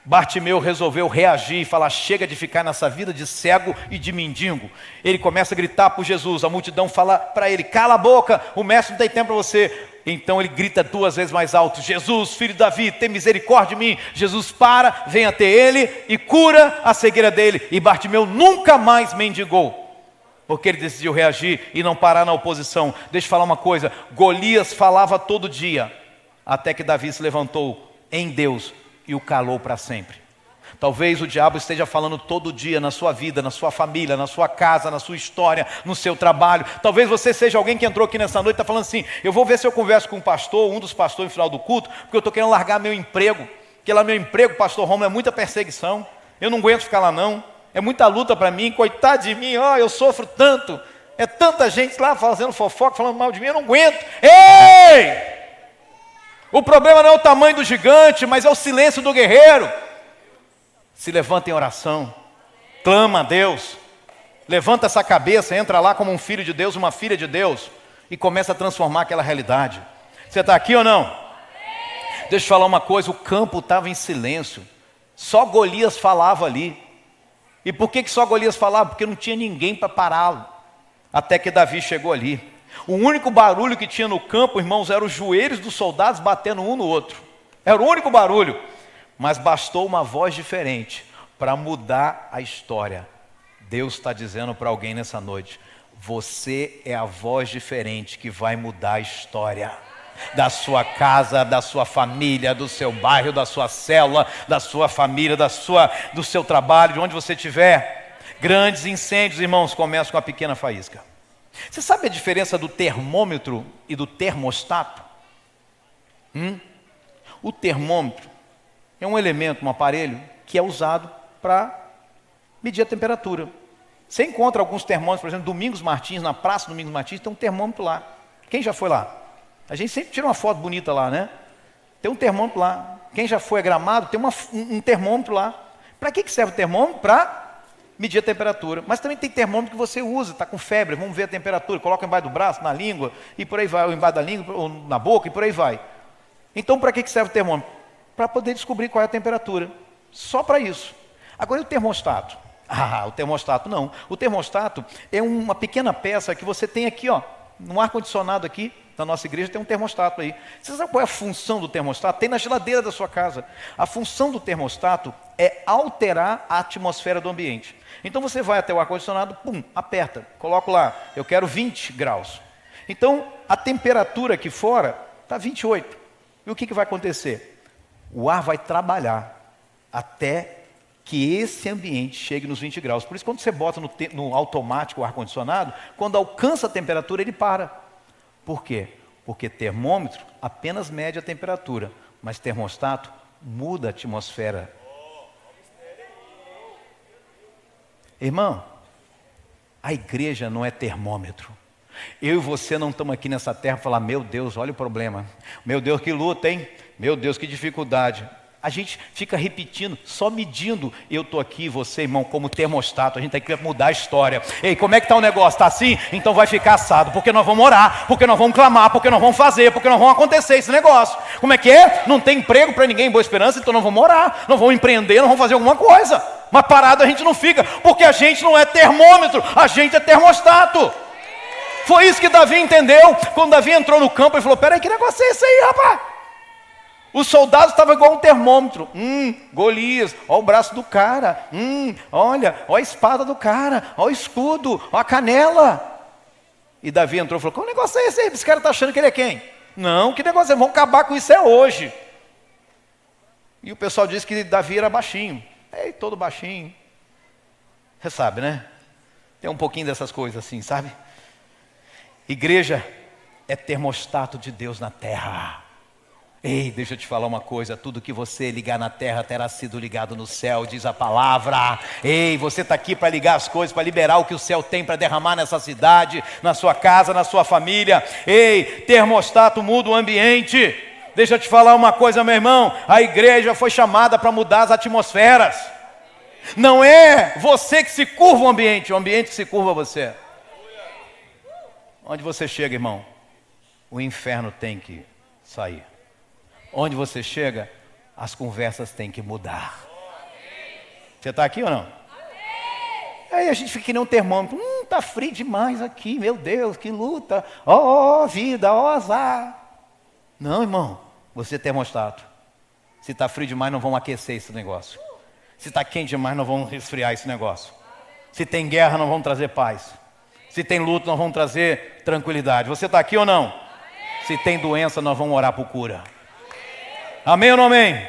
Bartimeu resolveu reagir e falar, chega de ficar nessa vida de cego e de mendigo. Ele começa a gritar por Jesus, a multidão fala para ele, cala a boca, o mestre não tem tempo para você. Então ele grita 2 vezes mais alto, Jesus, filho de Davi, tem misericórdia de mim. Jesus para, vem até ele e cura a cegueira dele. E Bartimeu nunca mais mendigou, porque ele decidiu reagir e não parar na oposição. Deixa eu falar uma coisa, Golias falava todo dia, até que Davi se levantou em Deus e o calou para sempre. Talvez o diabo esteja falando todo dia na sua vida, na sua família, na sua casa, na sua história, no seu trabalho. Talvez você seja alguém que entrou aqui nessa noite e está falando assim, eu vou ver se eu converso com um pastor, um dos pastores no final do culto, porque eu estou querendo largar meu emprego, porque lá meu emprego, pastor Romulo, é muita perseguição, eu não aguento ficar lá não, é muita luta para mim, coitado de mim, eu sofro tanto, é tanta gente lá fazendo fofoca, falando mal de mim, eu não aguento. Ei! O problema não é o tamanho do gigante, mas é o silêncio do guerreiro. Se levanta em oração, clama a Deus, levanta essa cabeça, entra lá como um filho de Deus, uma filha de Deus, e começa a transformar aquela realidade. Você está aqui ou não? Deixa eu te falar uma coisa, o campo estava em silêncio, só Golias falava ali. E por que só Golias falava? Porque não tinha ninguém para pará-lo, até que Davi chegou ali. O único barulho que tinha no campo, irmãos, eram os joelhos dos soldados batendo um no outro, era o único barulho. Mas bastou uma voz diferente para mudar a história. Deus está dizendo para alguém nessa noite, você é a voz diferente que vai mudar a história da sua casa, da sua família, do seu bairro, da sua célula, da sua família, do seu trabalho, de onde você estiver. Grandes incêndios, irmãos, começam com a pequena faísca. Você sabe a diferença do termômetro e do termostato? O termômetro é um elemento, um aparelho que é usado para medir a temperatura. Você encontra alguns termômetros, por exemplo, Domingos Martins, na Praça Domingos Martins, tem um termômetro lá. Quem já foi lá? A gente sempre tira uma foto bonita lá, né? Tem um termômetro lá. Quem já foi a Gramado, tem um termômetro lá. Para que serve o termômetro? Para medir a temperatura. Mas também tem termômetro que você usa, está com febre, vamos ver a temperatura, coloca embaixo do braço, na língua, e por aí vai, ou embaixo da língua, ou na boca, e por aí vai. Então, para que serve o termômetro? Para poder descobrir qual é a temperatura. Só para isso. Agora, e o termostato? O termostato não. O termostato é uma pequena peça que você tem aqui, ó, no ar-condicionado aqui, na nossa igreja tem um termostato aí. Você sabe qual é a função do termostato? Tem na geladeira da sua casa. A função do termostato é alterar a atmosfera do ambiente. Então você vai até o ar-condicionado, pum, aperta, coloco lá, eu quero 20 graus. Então a temperatura aqui fora está 28. E o que vai acontecer? O ar vai trabalhar até que esse ambiente chegue nos 20 graus. Por isso, quando você bota no automático o ar-condicionado, quando alcança a temperatura, ele para. Por quê? Porque termômetro apenas mede a temperatura, mas termostato muda a atmosfera. Irmão, a igreja não é termômetro. Eu e você não estamos aqui nessa terra para falar, meu Deus, olha o problema. Meu Deus, que luta, hein? Meu Deus, que dificuldade. A gente fica repetindo, só medindo. Eu estou aqui, você, irmão, como termostato. A gente tem que mudar a história. Ei, como é que está o negócio? Está assim? Então vai ficar assado. Porque nós vamos orar, porque nós vamos clamar, porque nós vamos fazer, porque nós vamos acontecer esse negócio. Como é que é? Não tem emprego para ninguém em Boa Esperança, então nós vamos orar, nós vamos empreender, nós vamos fazer alguma coisa. Mas parado a gente não fica, porque a gente não é termômetro, a gente é termostato. Foi isso que Davi entendeu. Quando Davi entrou no campo, ele falou, peraí, que negócio é esse aí, rapaz? Os soldados estavam igual um termômetro. Golias, olha o braço do cara. Olha a espada do cara. Olha o escudo, olha a canela. E Davi entrou e falou, qual negócio é esse aí? Esse cara está achando que ele é quem? Não, que negócio é? Vamos acabar com isso hoje. E o pessoal disse que Davi era baixinho. Ei, todo baixinho. Você sabe, né? Tem um pouquinho dessas coisas assim, sabe? Igreja é termostato de Deus na terra. Ei, deixa eu te falar uma coisa, tudo que você ligar na terra terá sido ligado no céu, diz a palavra. Ei, você está aqui para ligar as coisas, para liberar o que o céu tem para derramar nessa cidade, na sua casa, na sua família. Ei, termostato muda o ambiente. Deixa eu te falar uma coisa, meu irmão, a igreja foi chamada para mudar as atmosferas. Não é você que se curva o ambiente que se curva você. Onde você chega, irmão, o inferno tem que sair. Onde você chega, as conversas têm que mudar. Você está aqui ou não? Aí a gente fica que nem um termômetro. Está frio demais aqui, meu Deus, que luta. Ó vida, ó azar. Não, irmão, você é termostato. Se está frio demais, não vão aquecer esse negócio. Se está quente demais, não vão resfriar esse negócio. Se tem guerra, não vão trazer paz. Se tem luta, não vão trazer tranquilidade. Você está aqui ou não? Se tem doença, nós vamos orar por cura. Amém ou não amém?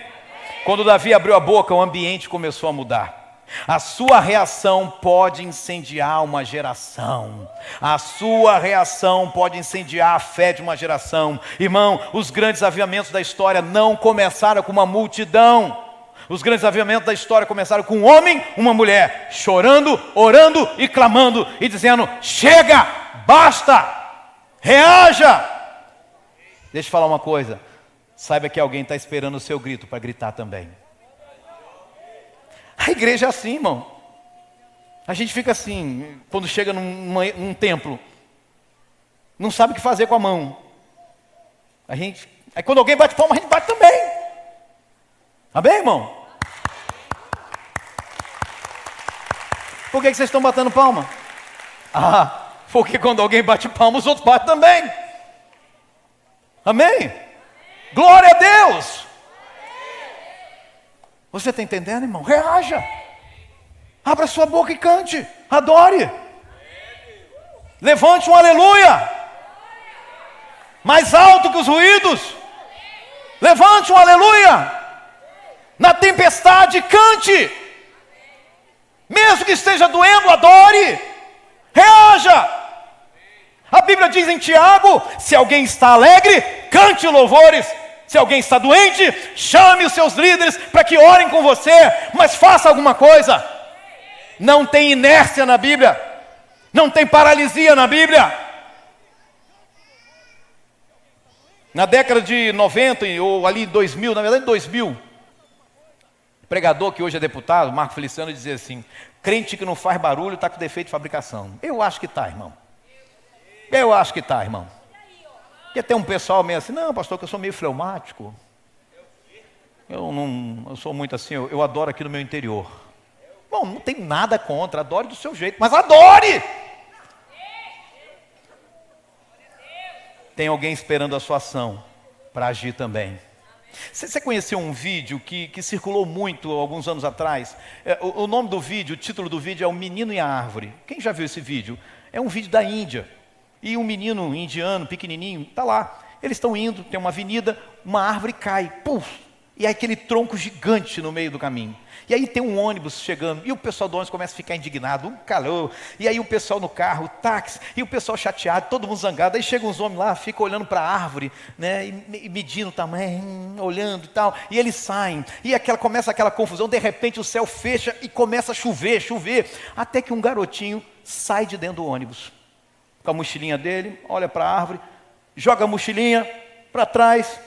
Quando Davi abriu a boca, o ambiente começou a mudar. A sua reação pode incendiar uma geração. A sua reação pode incendiar a fé de uma geração. Irmão, os grandes avivamentos da história não começaram com uma multidão. Os grandes avivamentos da história começaram com um homem, uma mulher, chorando, orando e clamando e dizendo, chega, basta, reaja. Deixa eu falar uma coisa. Saiba que alguém está esperando o seu grito para gritar também. A igreja é assim, irmão. A gente fica assim, quando chega num templo, não sabe o que fazer com a mão. Aí quando alguém bate palma, a gente bate também. Amém, irmão? Por que vocês estão batendo palma? Porque quando alguém bate palma, os outros batem também. Amém? Glória a Deus! Você está entendendo, irmão? Reaja! Abra sua boca e cante, adore! Levante um aleluia! Mais alto que os ruídos! Levante um aleluia! Na tempestade, cante! Mesmo que esteja doendo, adore! Reaja! A Bíblia diz em Tiago, se alguém está alegre, cante louvores Se alguém está doente, chame os seus líderes para que orem com você, mas faça alguma coisa. Não tem inércia na Bíblia, não tem paralisia na Bíblia. Na década de 90, ou ali 2000, na verdade 2000, o pregador que hoje é deputado, Marco Feliciano, dizia assim: crente que não faz barulho está com defeito de fabricação. Eu acho que está, irmão. Eu acho que está, irmão. Porque tem um pessoal meio assim: não, pastor, que eu sou meio fleumático. Eu sou muito assim, eu adoro aqui no meu interior. Bom, não tem nada contra, adore do seu jeito, mas adore! Tem alguém esperando a sua ação para agir também. Você conheceu um vídeo que circulou muito alguns anos atrás? O nome do vídeo, o título do vídeo é O Menino e a Árvore. Quem já viu esse vídeo? É um vídeo da Índia. E um menino indiano, pequenininho, está lá. Eles estão indo, tem uma avenida, uma árvore cai. Puf! E aí aquele tronco gigante no meio do caminho. E aí tem um ônibus chegando, e o pessoal do ônibus começa a ficar indignado, um calor. E aí o pessoal no carro, o táxi, e o pessoal chateado, todo mundo zangado. Aí chegam uns homens lá, ficam olhando para a árvore, né, e medindo o tamanho, olhando e tal. E eles saem, e começa aquela confusão. De repente o céu fecha e começa a chover. Até que um garotinho sai de dentro do ônibus, com a mochilinha dele, olha para a árvore, joga a mochilinha para trás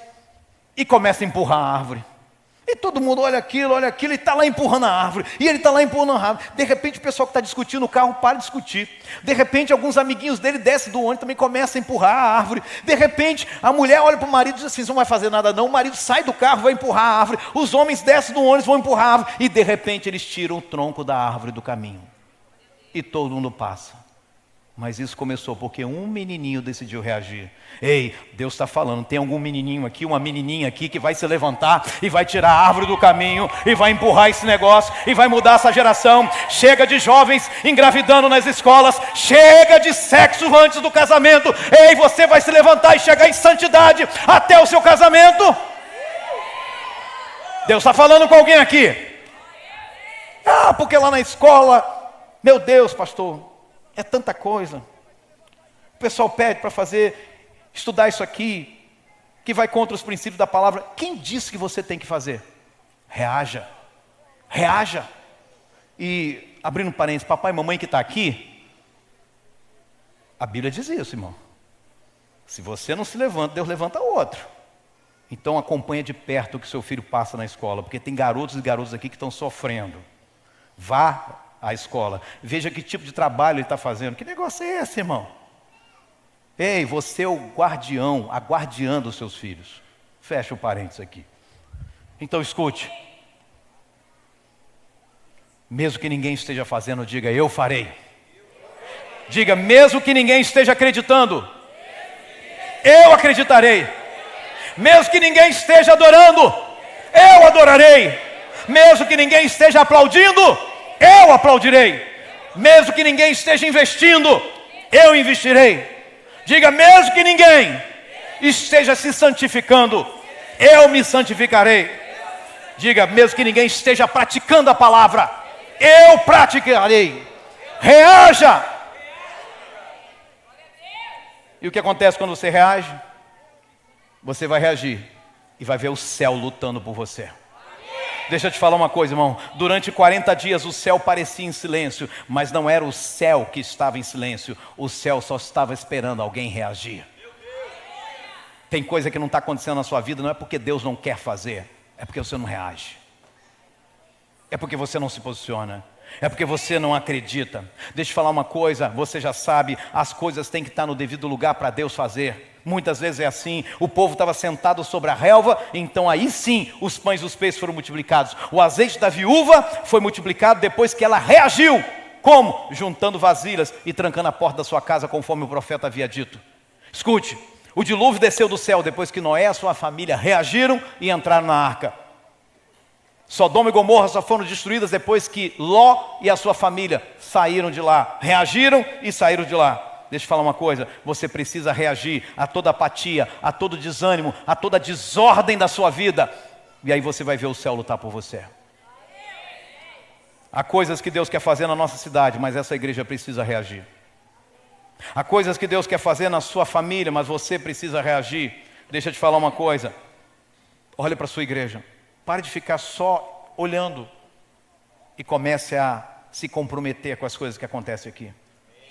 e começa a empurrar a árvore. E todo mundo olha aquilo, e está lá empurrando a árvore. E ele está lá empurrando a árvore. De repente o pessoal que está discutindo no carro para de discutir. De repente alguns amiguinhos dele descem do ônibus, também começam a empurrar a árvore. De repente a mulher olha para o marido e diz assim: você não vai fazer nada não. O marido sai do carro, vai empurrar a árvore. Os homens descem do ônibus, vão empurrar a árvore. E de repente eles tiram o tronco da árvore do caminho. E todo mundo passa. Mas isso começou porque um menininho decidiu reagir. Ei, Deus está falando, tem algum menininho aqui, uma menininha aqui que vai se levantar e vai tirar a árvore do caminho e vai empurrar esse negócio e vai mudar essa geração. Chega de jovens engravidando nas escolas, chega de sexo antes do casamento. Ei, você vai se levantar e chegar em santidade até o seu casamento. Deus está falando com alguém aqui. Ah, porque lá na escola, meu Deus, pastor, é tanta coisa. O pessoal pede para estudar isso aqui, que vai contra os princípios da palavra. Quem disse que você tem que fazer? Reaja. Reaja. E, abrindo parênteses, papai e mamãe que está aqui, a Bíblia diz isso, irmão. Se você não se levanta, Deus levanta outro. Então acompanha de perto o que seu filho passa na escola, porque tem garotos e garotas aqui que estão sofrendo. Vá à escola, veja que tipo de trabalho ele está fazendo. Que negócio é esse, irmão? Ei, você é o guardião, a guardiã dos seus filhos. Fecha o parênteses aqui. Então escute. Mesmo que ninguém esteja fazendo, diga: eu farei. Diga: mesmo que ninguém esteja acreditando, eu acreditarei. Mesmo que ninguém esteja adorando, eu adorarei. Mesmo que ninguém esteja aplaudindo, eu aplaudirei. Mesmo que ninguém esteja investindo, eu investirei. Diga: mesmo que ninguém esteja se santificando, eu me santificarei. Diga: mesmo que ninguém esteja praticando a palavra, eu praticarei. Reaja. E o que acontece quando você reage? Você vai reagir e vai ver o céu lutando por você. Deixa eu te falar uma coisa, irmão. Durante 40 dias o céu parecia em silêncio, mas não era o céu que estava em silêncio. O céu só estava esperando alguém reagir. Tem coisa que não está acontecendo na sua vida, não é porque Deus não quer fazer, é porque você não reage. É porque você não se posiciona. É porque você não acredita. Deixa eu falar uma coisa, você já sabe, as coisas têm que estar no devido lugar para Deus fazer. Muitas vezes é assim, o povo estava sentado sobre a relva, então aí sim os pães e os peixes foram multiplicados. O azeite da viúva foi multiplicado depois que ela reagiu. Como? Juntando vasilhas e trancando a porta da sua casa, conforme o profeta havia dito. Escute, o dilúvio desceu do céu depois que Noé e a sua família reagiram e entraram na arca. Sodoma e Gomorra só foram destruídas depois que Ló e a sua família saíram de lá, reagiram e saíram de lá. Deixa eu falar uma coisa, você precisa reagir a toda apatia, a todo desânimo, a toda desordem da sua vida. E aí você vai ver o céu lutar por você. Há coisas que Deus quer fazer na nossa cidade, mas essa igreja precisa reagir. Há coisas que Deus quer fazer na sua família, mas você precisa reagir. Deixa eu te falar uma coisa. Olhe para a sua igreja. Pare de ficar só olhando e comece a se comprometer com as coisas que acontecem aqui.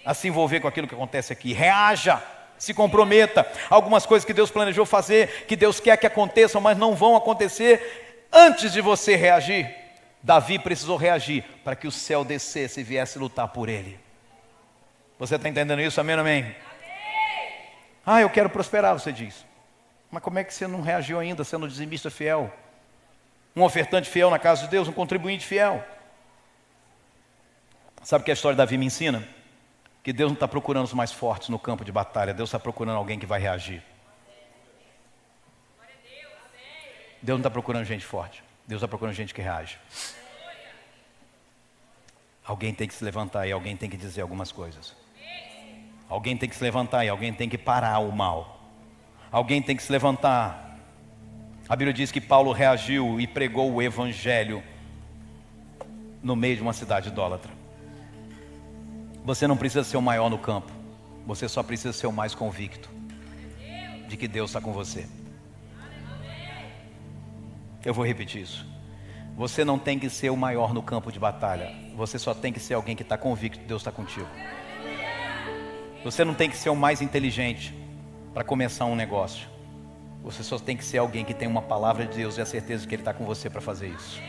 A se envolver com aquilo que acontece aqui. Reaja, se comprometa. Algumas coisas que Deus planejou fazer, que Deus quer que aconteçam, mas não vão acontecer antes de você reagir. Davi precisou reagir para que o céu descesse e viesse lutar por ele. Você está entendendo isso? Amém ou amém? Ah, eu quero prosperar, você diz. Mas como é que você não reagiu ainda, sendo um dizimista fiel? Um ofertante fiel na casa de Deus, um contribuinte fiel. Sabe o que a história de Davi me ensina? Que Deus não está procurando os mais fortes no campo de batalha. Deus está procurando alguém que vai reagir. Deus não está procurando gente forte. Deus está procurando gente que reage. Alguém tem que se levantar e alguém tem que dizer algumas coisas. Alguém tem que se levantar e alguém tem que parar o mal. Alguém tem que se levantar. A Bíblia diz que Paulo reagiu e pregou o evangelho no meio de uma cidade idólatra. Você não precisa ser o maior no campo. Você só precisa ser o mais convicto de que Deus está com você. Eu vou repetir isso. Você não tem que ser o maior no campo de batalha. Você só tem que ser alguém que está convicto que Deus está contigo. Você não tem que ser o mais inteligente para começar um negócio. Você só tem que ser alguém que tem uma palavra de Deus e a certeza de que Ele está com você para fazer isso.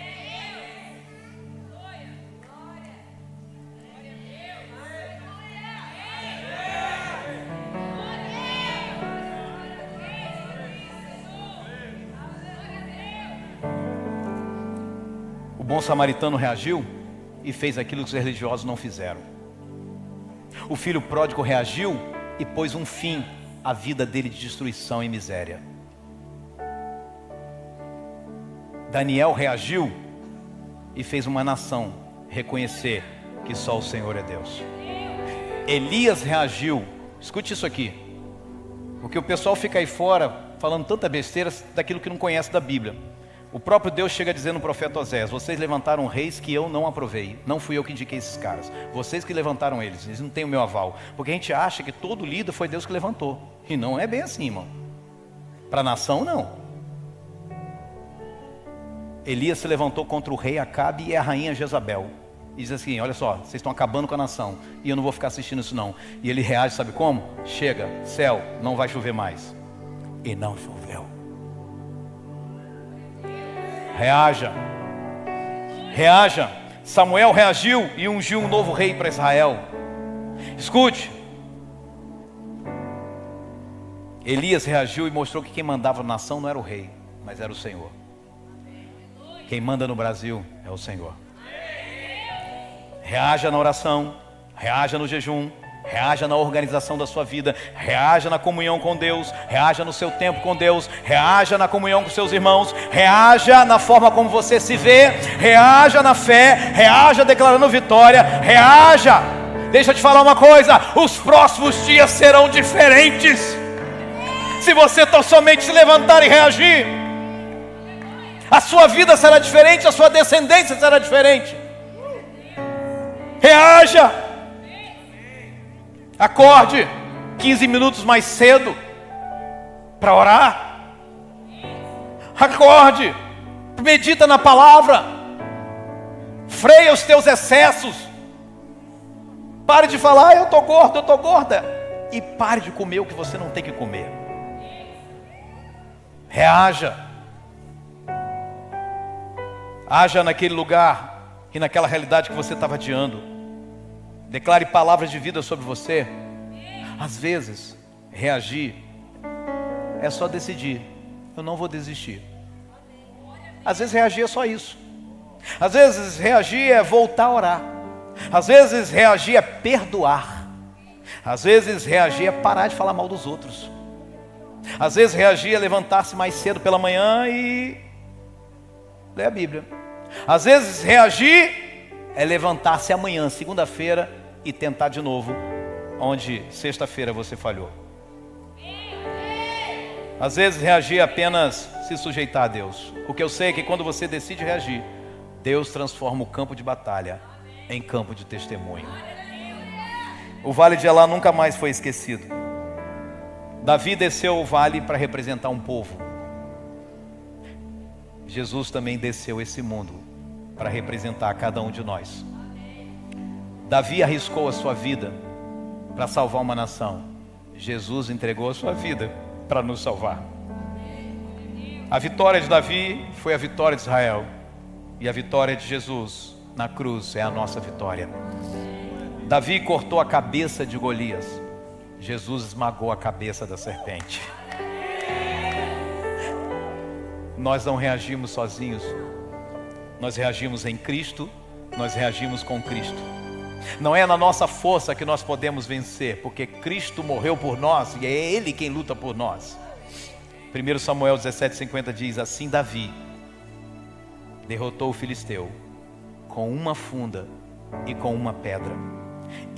O bom samaritano reagiu e fez aquilo que os religiosos não fizeram. O filho pródigo reagiu e pôs um fim à vida dele de destruição e miséria. Daniel reagiu e fez uma nação reconhecer que só o Senhor é Deus. Elias reagiu. Escute isso aqui, porque o pessoal fica aí fora falando tanta besteira daquilo que não conhece da Bíblia. O próprio Deus chega a dizer no profeta Oséias: vocês levantaram reis que eu não aprovei. Não fui eu que indiquei esses caras. Vocês que levantaram eles não têm o meu aval. Porque a gente acha que todo líder foi Deus que levantou. E não é bem assim, irmão. Para a nação, não. Elias se levantou contra o rei Acabe e a rainha Jezabel. E diz assim: olha só, vocês estão acabando com a nação. E eu não vou ficar assistindo isso não. E ele reage, sabe como? Chega, céu, não vai chover mais. E não choveu. Reaja. Reaja. Samuel reagiu e ungiu um novo rei para Israel. Escute. Elias reagiu e mostrou que quem mandava na nação não era o rei, mas era o Senhor. Quem manda no Brasil é o Senhor. Reaja na oração, reaja no jejum, reaja na organização da sua vida, reaja na comunhão com Deus, reaja no seu tempo com Deus, reaja na comunhão com seus irmãos, reaja na forma como você se vê, reaja na fé, reaja declarando vitória, reaja. Deixa eu te falar uma coisa: os próximos dias serão diferentes. Se você tão somente se levantar e reagir, a sua vida será diferente, a sua descendência será diferente. Reaja. Acorde 15 minutos mais cedo para orar. Acorde, medita na palavra, freia os teus excessos. Pare de falar: eu estou gordo, eu estou gorda. E pare de comer o que você não tem que comer. Reaja. Haja naquele lugar e naquela realidade que você estava adiando. Declare palavras de vida sobre você. Às vezes, reagir é só decidir: eu não vou desistir. Às vezes reagir é só isso. Às vezes reagir é voltar a orar. Às vezes reagir é perdoar. Às vezes reagir é parar de falar mal dos outros. Às vezes reagir é levantar-se mais cedo pela manhã e ler a Bíblia. Às vezes reagir é levantar-se amanhã, segunda-feira, e tentar de novo onde sexta-feira você falhou. Às vezes reagir é apenas se sujeitar a Deus. O que eu sei é que quando você decide reagir, Deus transforma o campo de batalha em campo de testemunho. O vale de Elá nunca mais foi esquecido. Davi desceu o vale para representar um povo. Jesus também desceu esse mundo para representar cada um de nós. Davi arriscou a sua vida para salvar uma nação. Jesus entregou a sua vida para nos salvar. A vitória de Davi foi a vitória de Israel. E a vitória de Jesus na cruz é a nossa vitória. Davi cortou a cabeça de Golias. Jesus esmagou a cabeça da serpente. Nós não reagimos sozinhos. Nós reagimos em Cristo. Nós reagimos com Cristo. Não é na nossa força que nós podemos vencer, porque Cristo morreu por nós e é Ele quem luta por nós. 1 Samuel 17:50 diz: assim Davi derrotou o filisteu com uma funda e com uma pedra.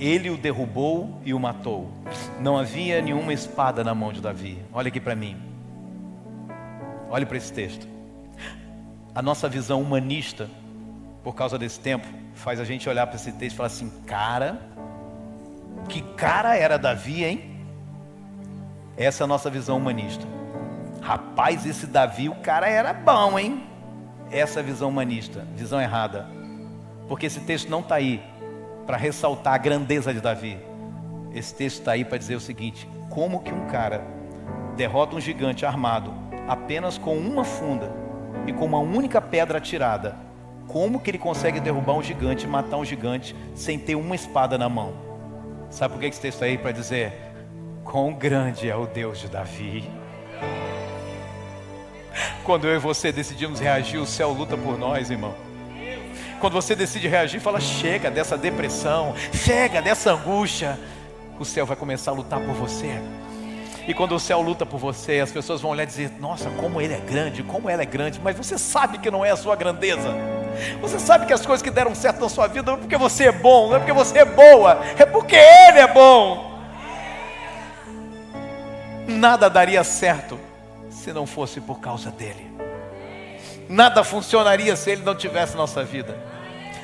Ele o derrubou e o matou. Não havia nenhuma espada na mão de Davi. Olha aqui para mim. Olhe para esse texto. A nossa visão humanista, por causa desse tempo, faz a gente olhar para esse texto e falar assim: cara, que cara era Davi, hein? Essa é a nossa visão humanista. Rapaz, esse Davi, o cara era bom, hein? Essa é a visão humanista, visão errada. Porque esse texto não está aí para ressaltar a grandeza de Davi. Esse texto está aí para dizer o seguinte: como que um cara derrota um gigante armado apenas com uma funda e com uma única pedra atirada? Como que ele consegue derrubar um gigante e matar um gigante sem ter uma espada na mão? Sabe por que esse texto está aí? Para dizer: quão grande é o Deus de Davi. Quando eu e você decidimos reagir, o céu luta por nós, irmão. Quando você decide reagir, fala: chega dessa depressão, chega dessa angústia, o céu vai começar a lutar por você. E quando o céu luta por você, as pessoas vão olhar e dizer: nossa, como ele é grande, como ela é grande. Mas você sabe que não é a sua grandeza. Você sabe que as coisas que deram certo na sua vida não é porque você é bom, não é porque você é boa, é porque Ele é bom. Nada daria certo se não fosse por causa dEle. Nada funcionaria se Ele não tivesse nossa vida.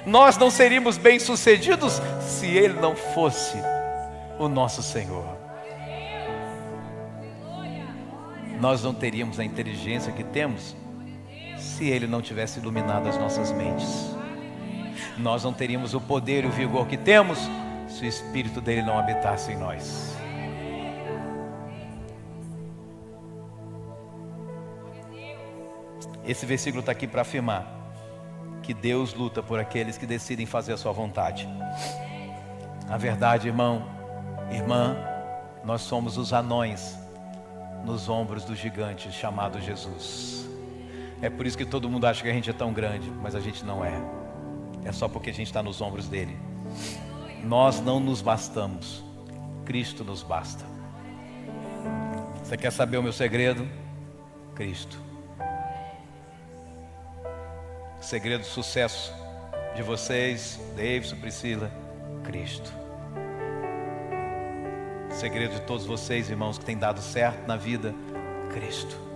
Nós não seríamos bem-sucedidos se Ele não fosse o nosso Senhor. Nós não teríamos a inteligência que temos se Ele não tivesse iluminado as nossas mentes. Nós não teríamos o poder e o vigor que temos se o Espírito dEle não habitasse em nós. Esse versículo está aqui para afirmar que Deus luta por aqueles que decidem fazer a sua vontade. A verdade, irmão, irmã, nós somos os anões nos ombros do gigante chamado Jesus. É por isso que todo mundo acha que a gente é tão grande, mas a gente não é. É só porque a gente está nos ombros dele. Nós não nos bastamos, Cristo nos basta. Você quer saber o meu segredo? Cristo. O segredo do sucesso de vocês, Davidson, Priscila, Cristo. O segredo de todos vocês, irmãos, que têm dado certo na vida, Cristo.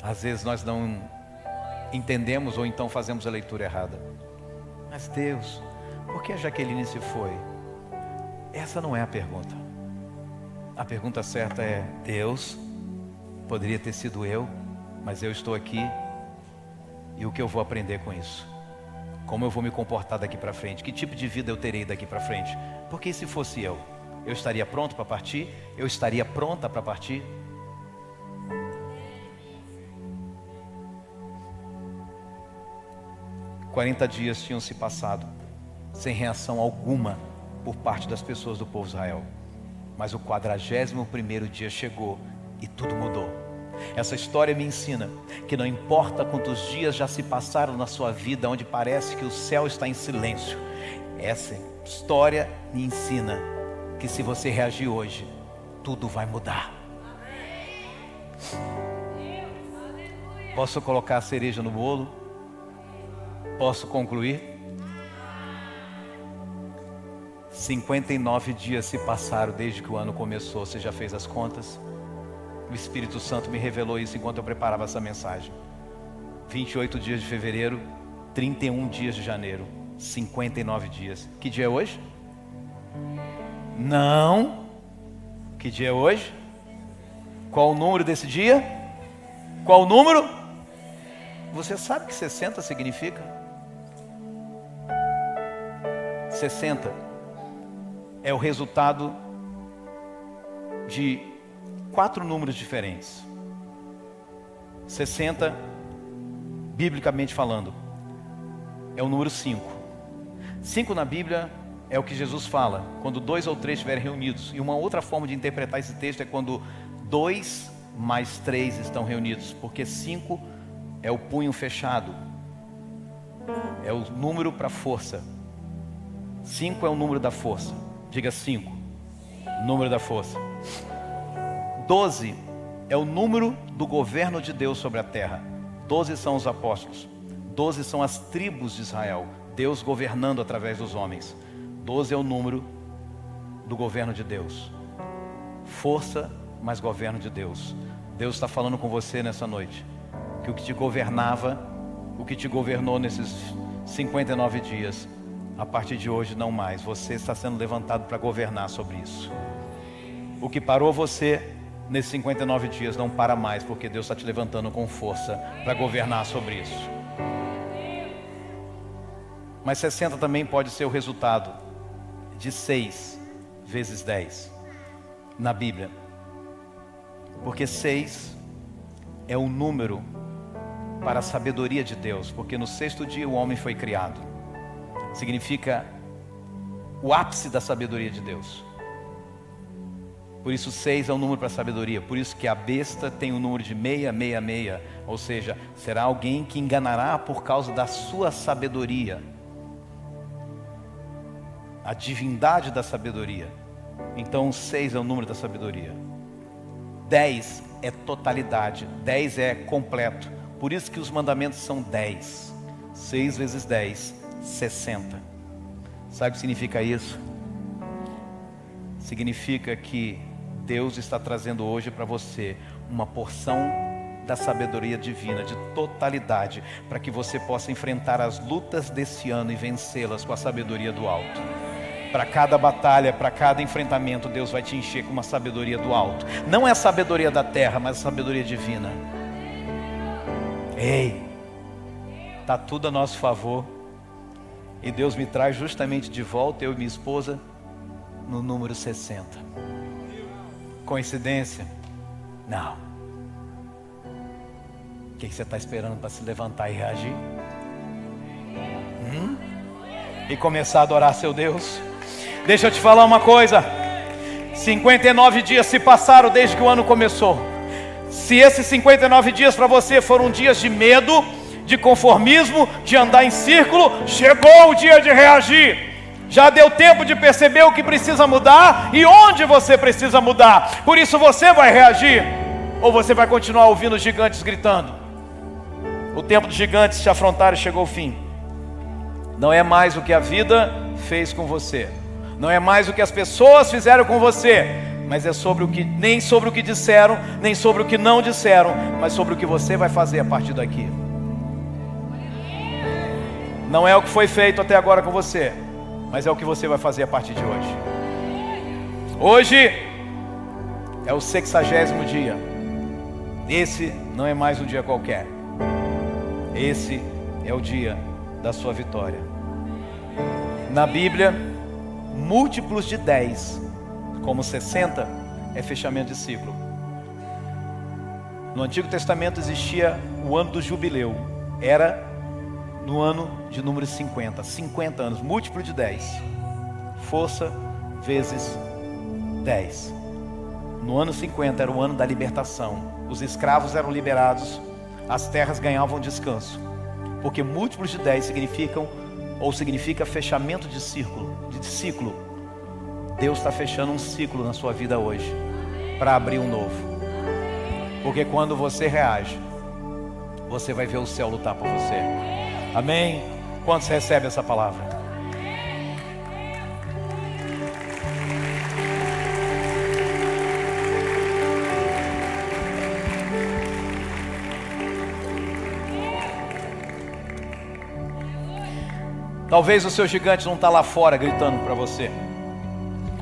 Às vezes nós não entendemos ou então fazemos a leitura errada. Mas Deus, por que a Jaqueline se foi? Essa não é a pergunta. A pergunta certa é: Deus, poderia ter sido eu, mas eu estou aqui. E o que eu vou aprender com isso? Como eu vou me comportar daqui para frente? Que tipo de vida eu terei daqui para frente? Porque se fosse eu estaria pronto para partir? Eu estaria pronta para partir? Quarenta dias tinham se passado sem reação alguma por parte das pessoas do povo de Israel. Mas o 41º dia chegou e tudo mudou. Essa história me ensina que não importa quantos dias já se passaram na sua vida onde parece que o céu está em silêncio. Essa história me ensina que se você reagir hoje, tudo vai mudar. Posso colocar a cereja no bolo? Posso concluir? 59 dias se passaram desde que o ano começou. Você já fez as contas? O Espírito Santo me revelou isso enquanto eu preparava essa mensagem. 28 dias de fevereiro, 31 dias de janeiro, 59 dias. Que dia é hoje? Não. Que dia é hoje? Qual o número desse dia? Qual o número? Você sabe o que 60 significa? 60 é o resultado de 4 números diferentes. 60, biblicamente falando, é o número 5. 5 na Bíblia é o que Jesus fala, quando 2 ou 3 estiverem reunidos. E uma outra forma de interpretar esse texto é quando 2 mais 3 estão reunidos, porque 5 é o punho fechado, é o número para força. 5 é o número da força. Diga 5, número da força. 12 é o número do governo de Deus sobre a terra. 12 são os apóstolos. 12 são as tribos de Israel, Deus governando através dos homens. 12 é o número do governo de Deus. Força mais governo de Deus. Deus está falando com você nessa noite, que o que te governava, o que te governou nesses 59 dias, a partir de hoje não mais. Você está sendo levantado para governar sobre isso. O que parou você nesses 59 dias não para mais, porque Deus está te levantando com força para governar sobre isso. Mas 60 também pode ser o resultado de 6 vezes 10 na Bíblia. Porque 6 é o número para a sabedoria de Deus. Porque no 6º dia o homem foi criado. Significa o ápice da sabedoria de Deus. Por isso 6 é um número para a sabedoria. Por isso que a besta tem o número de 666. Ou seja, será alguém que enganará por causa da sua sabedoria. A divindade da sabedoria. Então 6 é o número da sabedoria. 10 é totalidade. 10 é completo. Por isso que os mandamentos são 10. 6 vezes 10, 60. Sabe o que significa isso? Significa que Deus está trazendo hoje para você uma porção da sabedoria divina, de totalidade, para que você possa enfrentar as lutas desse ano e vencê-las com a sabedoria do alto. Para cada batalha, para cada enfrentamento, Deus vai te encher com uma sabedoria do alto. Não é a sabedoria da terra, mas a sabedoria divina. Ei, está tudo a nosso favor. E Deus me traz justamente de volta, eu e minha esposa, no número 60. Coincidência? Não. O que você está esperando para se levantar e reagir? E começar a adorar seu Deus? Deixa eu te falar uma coisa. 59 dias se passaram desde que o ano começou. Se esses 59 dias para você foram dias de medo, de conformismo, de andar em círculo, chegou o dia de reagir. Já deu tempo de perceber o que precisa mudar e onde você precisa mudar. Por isso você vai reagir, ou você vai continuar ouvindo os gigantes gritando? O tempo dos gigantes te afrontarem chegou ao fim. Não é mais o que a vida fez com você, não é mais o que as pessoas fizeram com você, mas é sobre o que, nem sobre o que disseram, nem sobre o que não disseram, mas sobre o que você vai fazer a partir daqui. Não é o que foi feito até agora com você, mas é o que você vai fazer a partir de hoje. Hoje é o 60º dia. Esse não é mais um dia qualquer. Esse é o dia da sua vitória. Na Bíblia, múltiplos de 10, como 60, é fechamento de ciclo. No Antigo Testamento existia o ano do jubileu. Era no ano de número 50. 50 anos, múltiplo de 10. Força vezes 10. No ano 50 era o ano da libertação. Os escravos eram liberados, as terras ganhavam descanso. Porque múltiplos de 10 significa fechamento de ciclo. Deus está fechando um ciclo na sua vida hoje, para abrir um novo. Porque quando você reage, você vai ver o céu lutar por você. Amém? Quantos recebem essa palavra? Talvez o seu gigante não está lá fora gritando para você.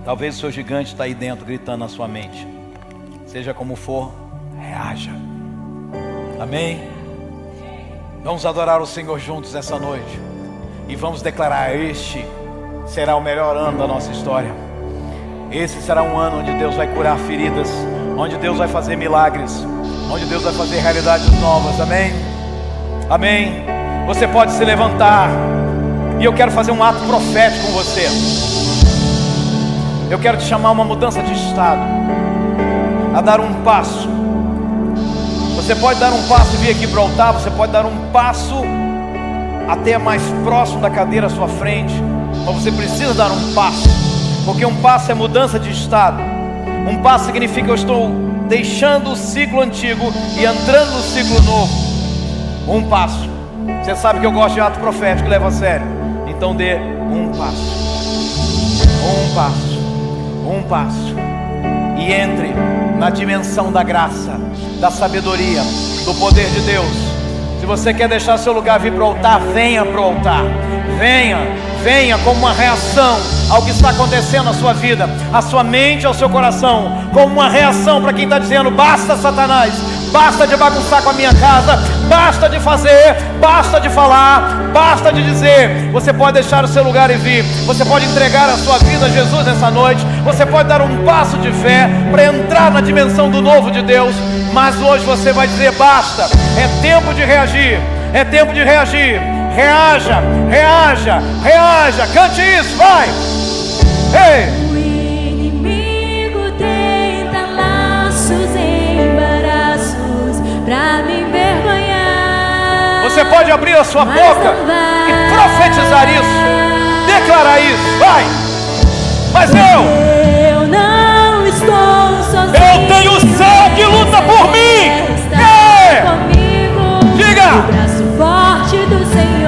Talvez o seu gigante está aí dentro gritando na sua mente. Seja como for, reaja. Amém? Vamos adorar o Senhor juntos essa noite. E vamos declarar: este será o melhor ano da nossa história. Esse será um ano onde Deus vai curar feridas, onde Deus vai fazer milagres, onde Deus vai fazer realidades novas. Amém? Amém? Você pode se levantar. E eu quero fazer um ato profético com você. Eu quero te chamar a uma mudança de estado, a dar um passo. Você pode dar um passo e vir aqui para o altar. Você pode dar um passo até mais próximo da cadeira à sua frente. Mas você precisa dar um passo, porque um passo é mudança de estado. Um passo significa que eu estou deixando o ciclo antigo e entrando no ciclo novo. Um passo. Você sabe que eu gosto de ato profético, leva a sério. Então dê um passo. Um passo. Um passo. E entre na dimensão da graça, da sabedoria, do poder de Deus. Se você quer deixar seu lugar, vir para o altar, venha para o altar. Venha como uma reação ao que está acontecendo na sua vida, à sua mente, ao seu coração, como uma reação para quem está dizendo: basta, Satanás, basta de bagunçar com a minha casa, basta de fazer, basta de falar, basta de dizer. Você pode deixar o seu lugar e vir. Você pode entregar a sua vida a Jesus nessa noite. Você pode dar um passo de fé para entrar na dimensão do novo de Deus. Mas hoje você vai dizer: basta, é tempo de reagir, é tempo de reagir. Reaja, reaja, reaja. Cante isso, vai. Ei! O inimigo tenta laços, embaraços pra me envergonhar. Você pode abrir a sua boca e profetizar isso, declarar isso, vai. Mas eu não estou sozinho. Eu tenho o céu que luta por mim. Comigo, diga. O braço forte do Senhor.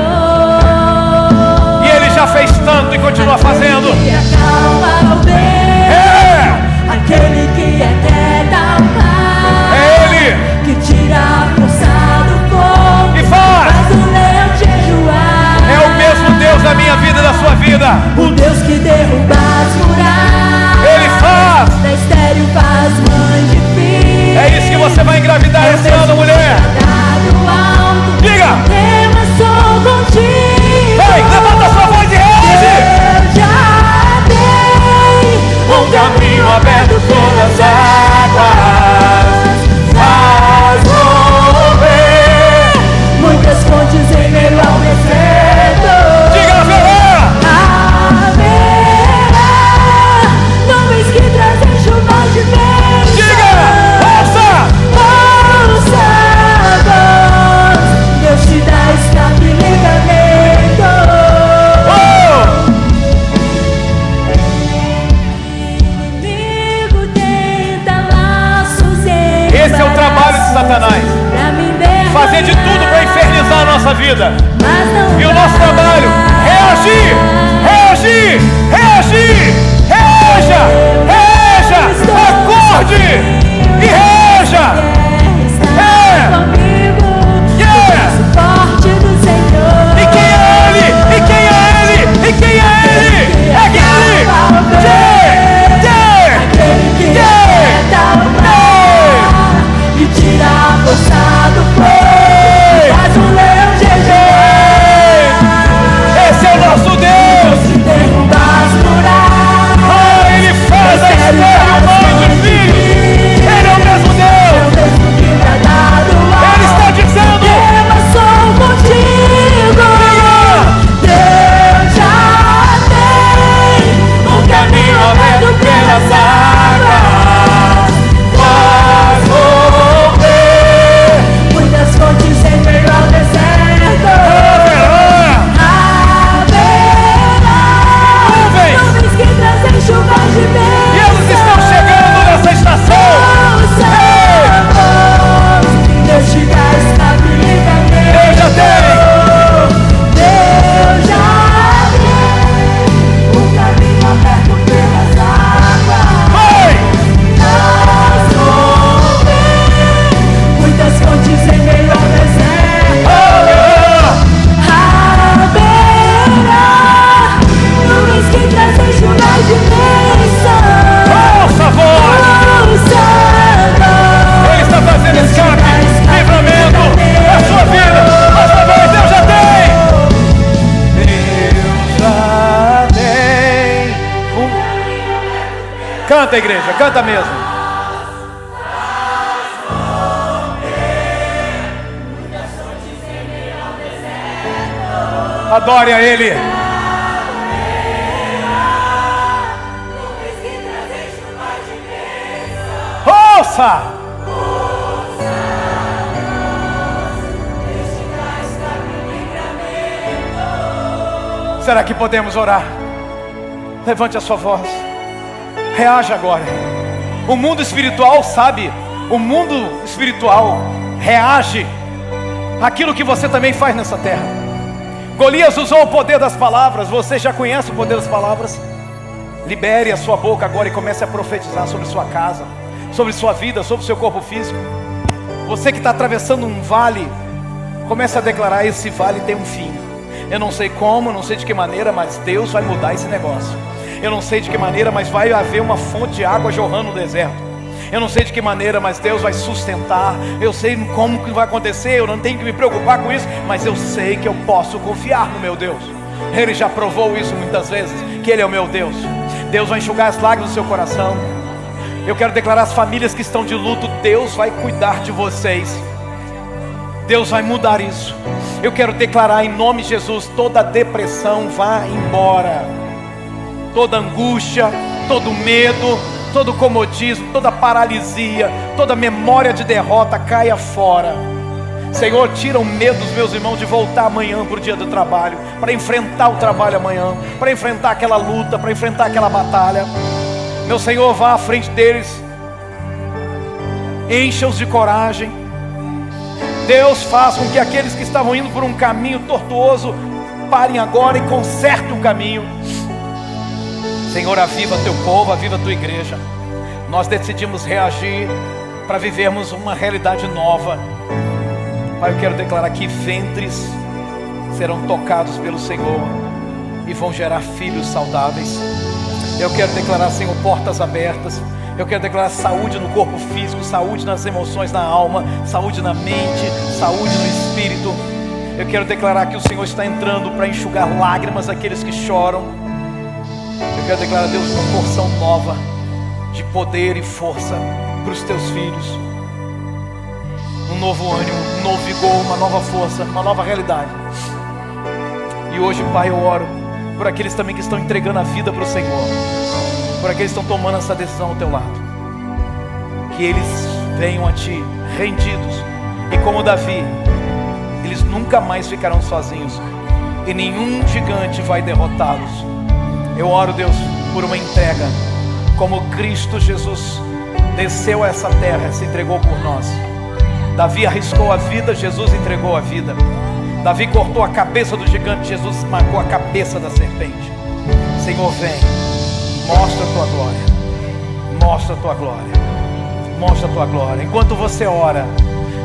E Ele já fez tanto e continua fazendo. Que acalma o vento, aquele que aquieta o mar. É Ele que tira a força do fogo e faz o leão jejuar. É o mesmo Deus da minha vida e da sua vida. O Deus que derruba as muralhas. Ele faz. Da estéril faz mãe de filhos. É isso que você vai engravidar esse ano, mulher. Diga. Eu sou contigo. Ei, levanta sua voz e reage. Eu já dei um caminho aberto sobre as águas. Faz mover muitas fontes em meio ao deserto. Diga, haverá. Haverá nuvens que trazem chuva de bênção. Diga, ouça. Ouça a voz. Deus te dá escape e livramento. Inimigo tenta laços. Esse é o trabalho de Satanás. Fazer de tudo para infernizar a nossa vida. E o nosso trabalho é reagir, reagir, reagir. Reaja, reaja, acorde e reaja. E quem é Ele? E quem é Ele? E quem é Ele? É aquele que tira a força do fogo, faz um leão jejuar. Esse é o nosso Deus. Que derruba as muralhas. Ele faz a igreja, canta mesmo. Adore a Ele. Ouça! Será que podemos orar? Levante a sua voz. Reaja agora. O mundo espiritual sabe. O mundo espiritual reage àquilo que você também faz nessa terra. Golias usou o poder das palavras. Você já conhece o poder das palavras? Libere a sua boca agora e comece a profetizar sobre sua casa, sobre sua vida, sobre seu corpo físico. Você que está atravessando um vale, comece a declarar: esse vale tem um fim. Eu não sei como, não sei de que maneira, mas Deus vai mudar esse negócio. Eu não sei de que maneira, mas vai haver uma fonte de água jorrando no deserto. Eu não sei de que maneira, mas Deus vai sustentar. Eu sei como que vai acontecer, eu não tenho que me preocupar com isso, mas eu sei que eu posso confiar no meu Deus. Ele já provou isso muitas vezes, que Ele é o meu Deus. Deus vai enxugar as lágrimas do seu coração. Eu quero declarar às famílias que estão de luto: Deus vai cuidar de vocês. Deus vai mudar isso. Eu quero declarar em nome de Jesus: toda depressão vá embora, toda angústia, todo medo, todo comodismo, toda paralisia, toda memória de derrota caia fora. Senhor, tira o medo dos meus irmãos de voltar amanhã para o dia do trabalho, para enfrentar o trabalho amanhã, para enfrentar aquela luta, para enfrentar aquela batalha. Meu Senhor, vá à frente deles, encha-os de coragem. Deus, faz com que aqueles que estavam indo por um caminho tortuoso parem agora e consertem o caminho. Senhor, aviva teu povo, aviva tua igreja. Nós decidimos reagir para vivermos uma realidade nova. Pai, eu quero declarar que ventres serão tocados pelo Senhor e vão gerar filhos saudáveis. Eu quero declarar, Senhor, portas abertas. Eu quero declarar saúde no corpo físico, saúde nas emoções, na alma, saúde na mente, saúde no espírito. Eu quero declarar que o Senhor está entrando para enxugar lágrimas daqueles que choram. Eu quero declarar, Deus, uma porção nova de poder e força para os teus filhos. Um novo ânimo, um novo vigor, uma nova força, uma nova realidade. E hoje, Pai, eu oro por aqueles também que estão entregando a vida para o Senhor, por aqueles que estão tomando essa decisão ao teu lado. Que eles venham a Ti rendidos, e como Davi, eles nunca mais ficarão sozinhos, e nenhum gigante vai derrotá-los. Eu oro, Deus, por uma entrega, como Cristo Jesus desceu a essa terra, se entregou por nós. Davi arriscou a vida, Jesus entregou a vida. Davi cortou a cabeça do gigante, Jesus marcou a cabeça da serpente. Senhor, vem, mostra a tua glória, mostra a tua glória, mostra a tua glória. Enquanto você ora,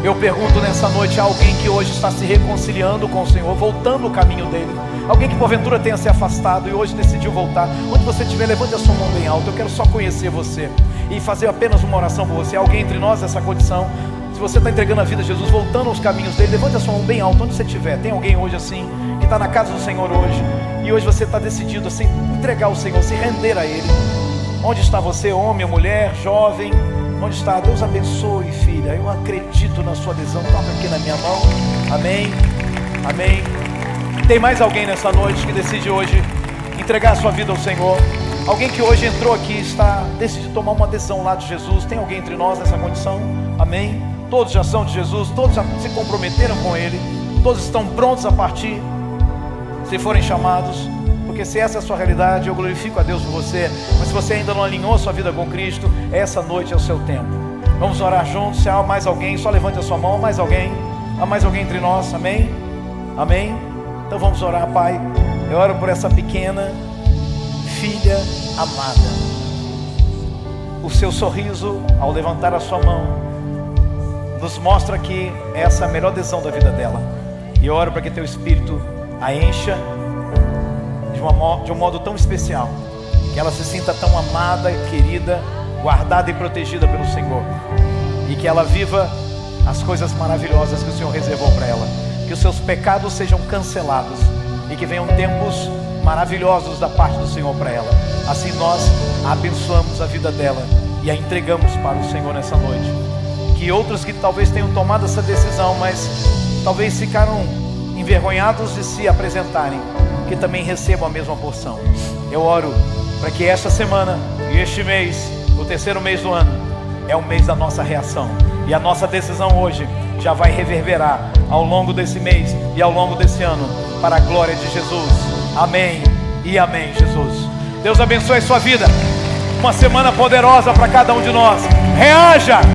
eu pergunto nessa noite a alguém que hoje está se reconciliando com o Senhor, voltando o caminho dele. Alguém que porventura tenha se afastado e hoje decidiu voltar. Onde você estiver, levante a sua mão bem alta. Eu quero só conhecer você e fazer apenas uma oração por você. Alguém entre nós nessa condição? Se você está entregando a vida a Jesus, voltando aos caminhos dele, levante a sua mão bem alta, onde você estiver. Tem alguém hoje assim, que está na casa do Senhor hoje, e hoje você está decidido assim, entregar ao Senhor, se render a Ele. Onde está você, homem ou mulher, jovem? Onde está? Deus abençoe, filha. Eu acredito na sua adesão. Toca aqui na minha mão. Amém, amém. Tem mais alguém nessa noite que decide hoje entregar a sua vida ao Senhor? Alguém que hoje entrou aqui, decide tomar uma adesão lá de Jesus? Tem alguém entre nós nessa condição? Amém. Todos já são de Jesus, todos já se comprometeram com Ele, todos estão prontos a partir, se forem chamados. Porque se essa é a sua realidade, eu glorifico a Deus por você. Mas se você ainda não alinhou a sua vida com Cristo, essa noite é o seu tempo. Vamos orar juntos. Se há mais alguém, só levante a sua mão. Há mais alguém? Há mais alguém entre nós? Amém? Amém? Então vamos orar, Pai. Eu oro por essa pequena filha amada. O seu sorriso ao levantar a sua mão nos mostra que essa é a melhor decisão da vida dela. E eu oro para que teu Espírito a encha de um modo tão especial, que ela se sinta tão amada, querida, guardada e protegida pelo Senhor, e que ela viva as coisas maravilhosas que o Senhor reservou para ela. Que os seus pecados sejam cancelados e que venham tempos maravilhosos da parte do Senhor para ela. assim nós abençoamos a vida dela e a entregamos para o Senhor nessa noite. Que outros que talvez tenham tomado essa decisão, mas talvez ficaram envergonhados de se apresentarem, que também recebam a mesma porção. Eu oro para que esta semana e este mês, o terceiro mês do ano, é o mês da nossa reação. E a nossa decisão hoje já vai reverberar ao longo desse mês e ao longo desse ano, para a glória de Jesus. Amém e amém, Jesus. Deus abençoe a sua vida. Uma semana poderosa para cada um de nós. Reaja!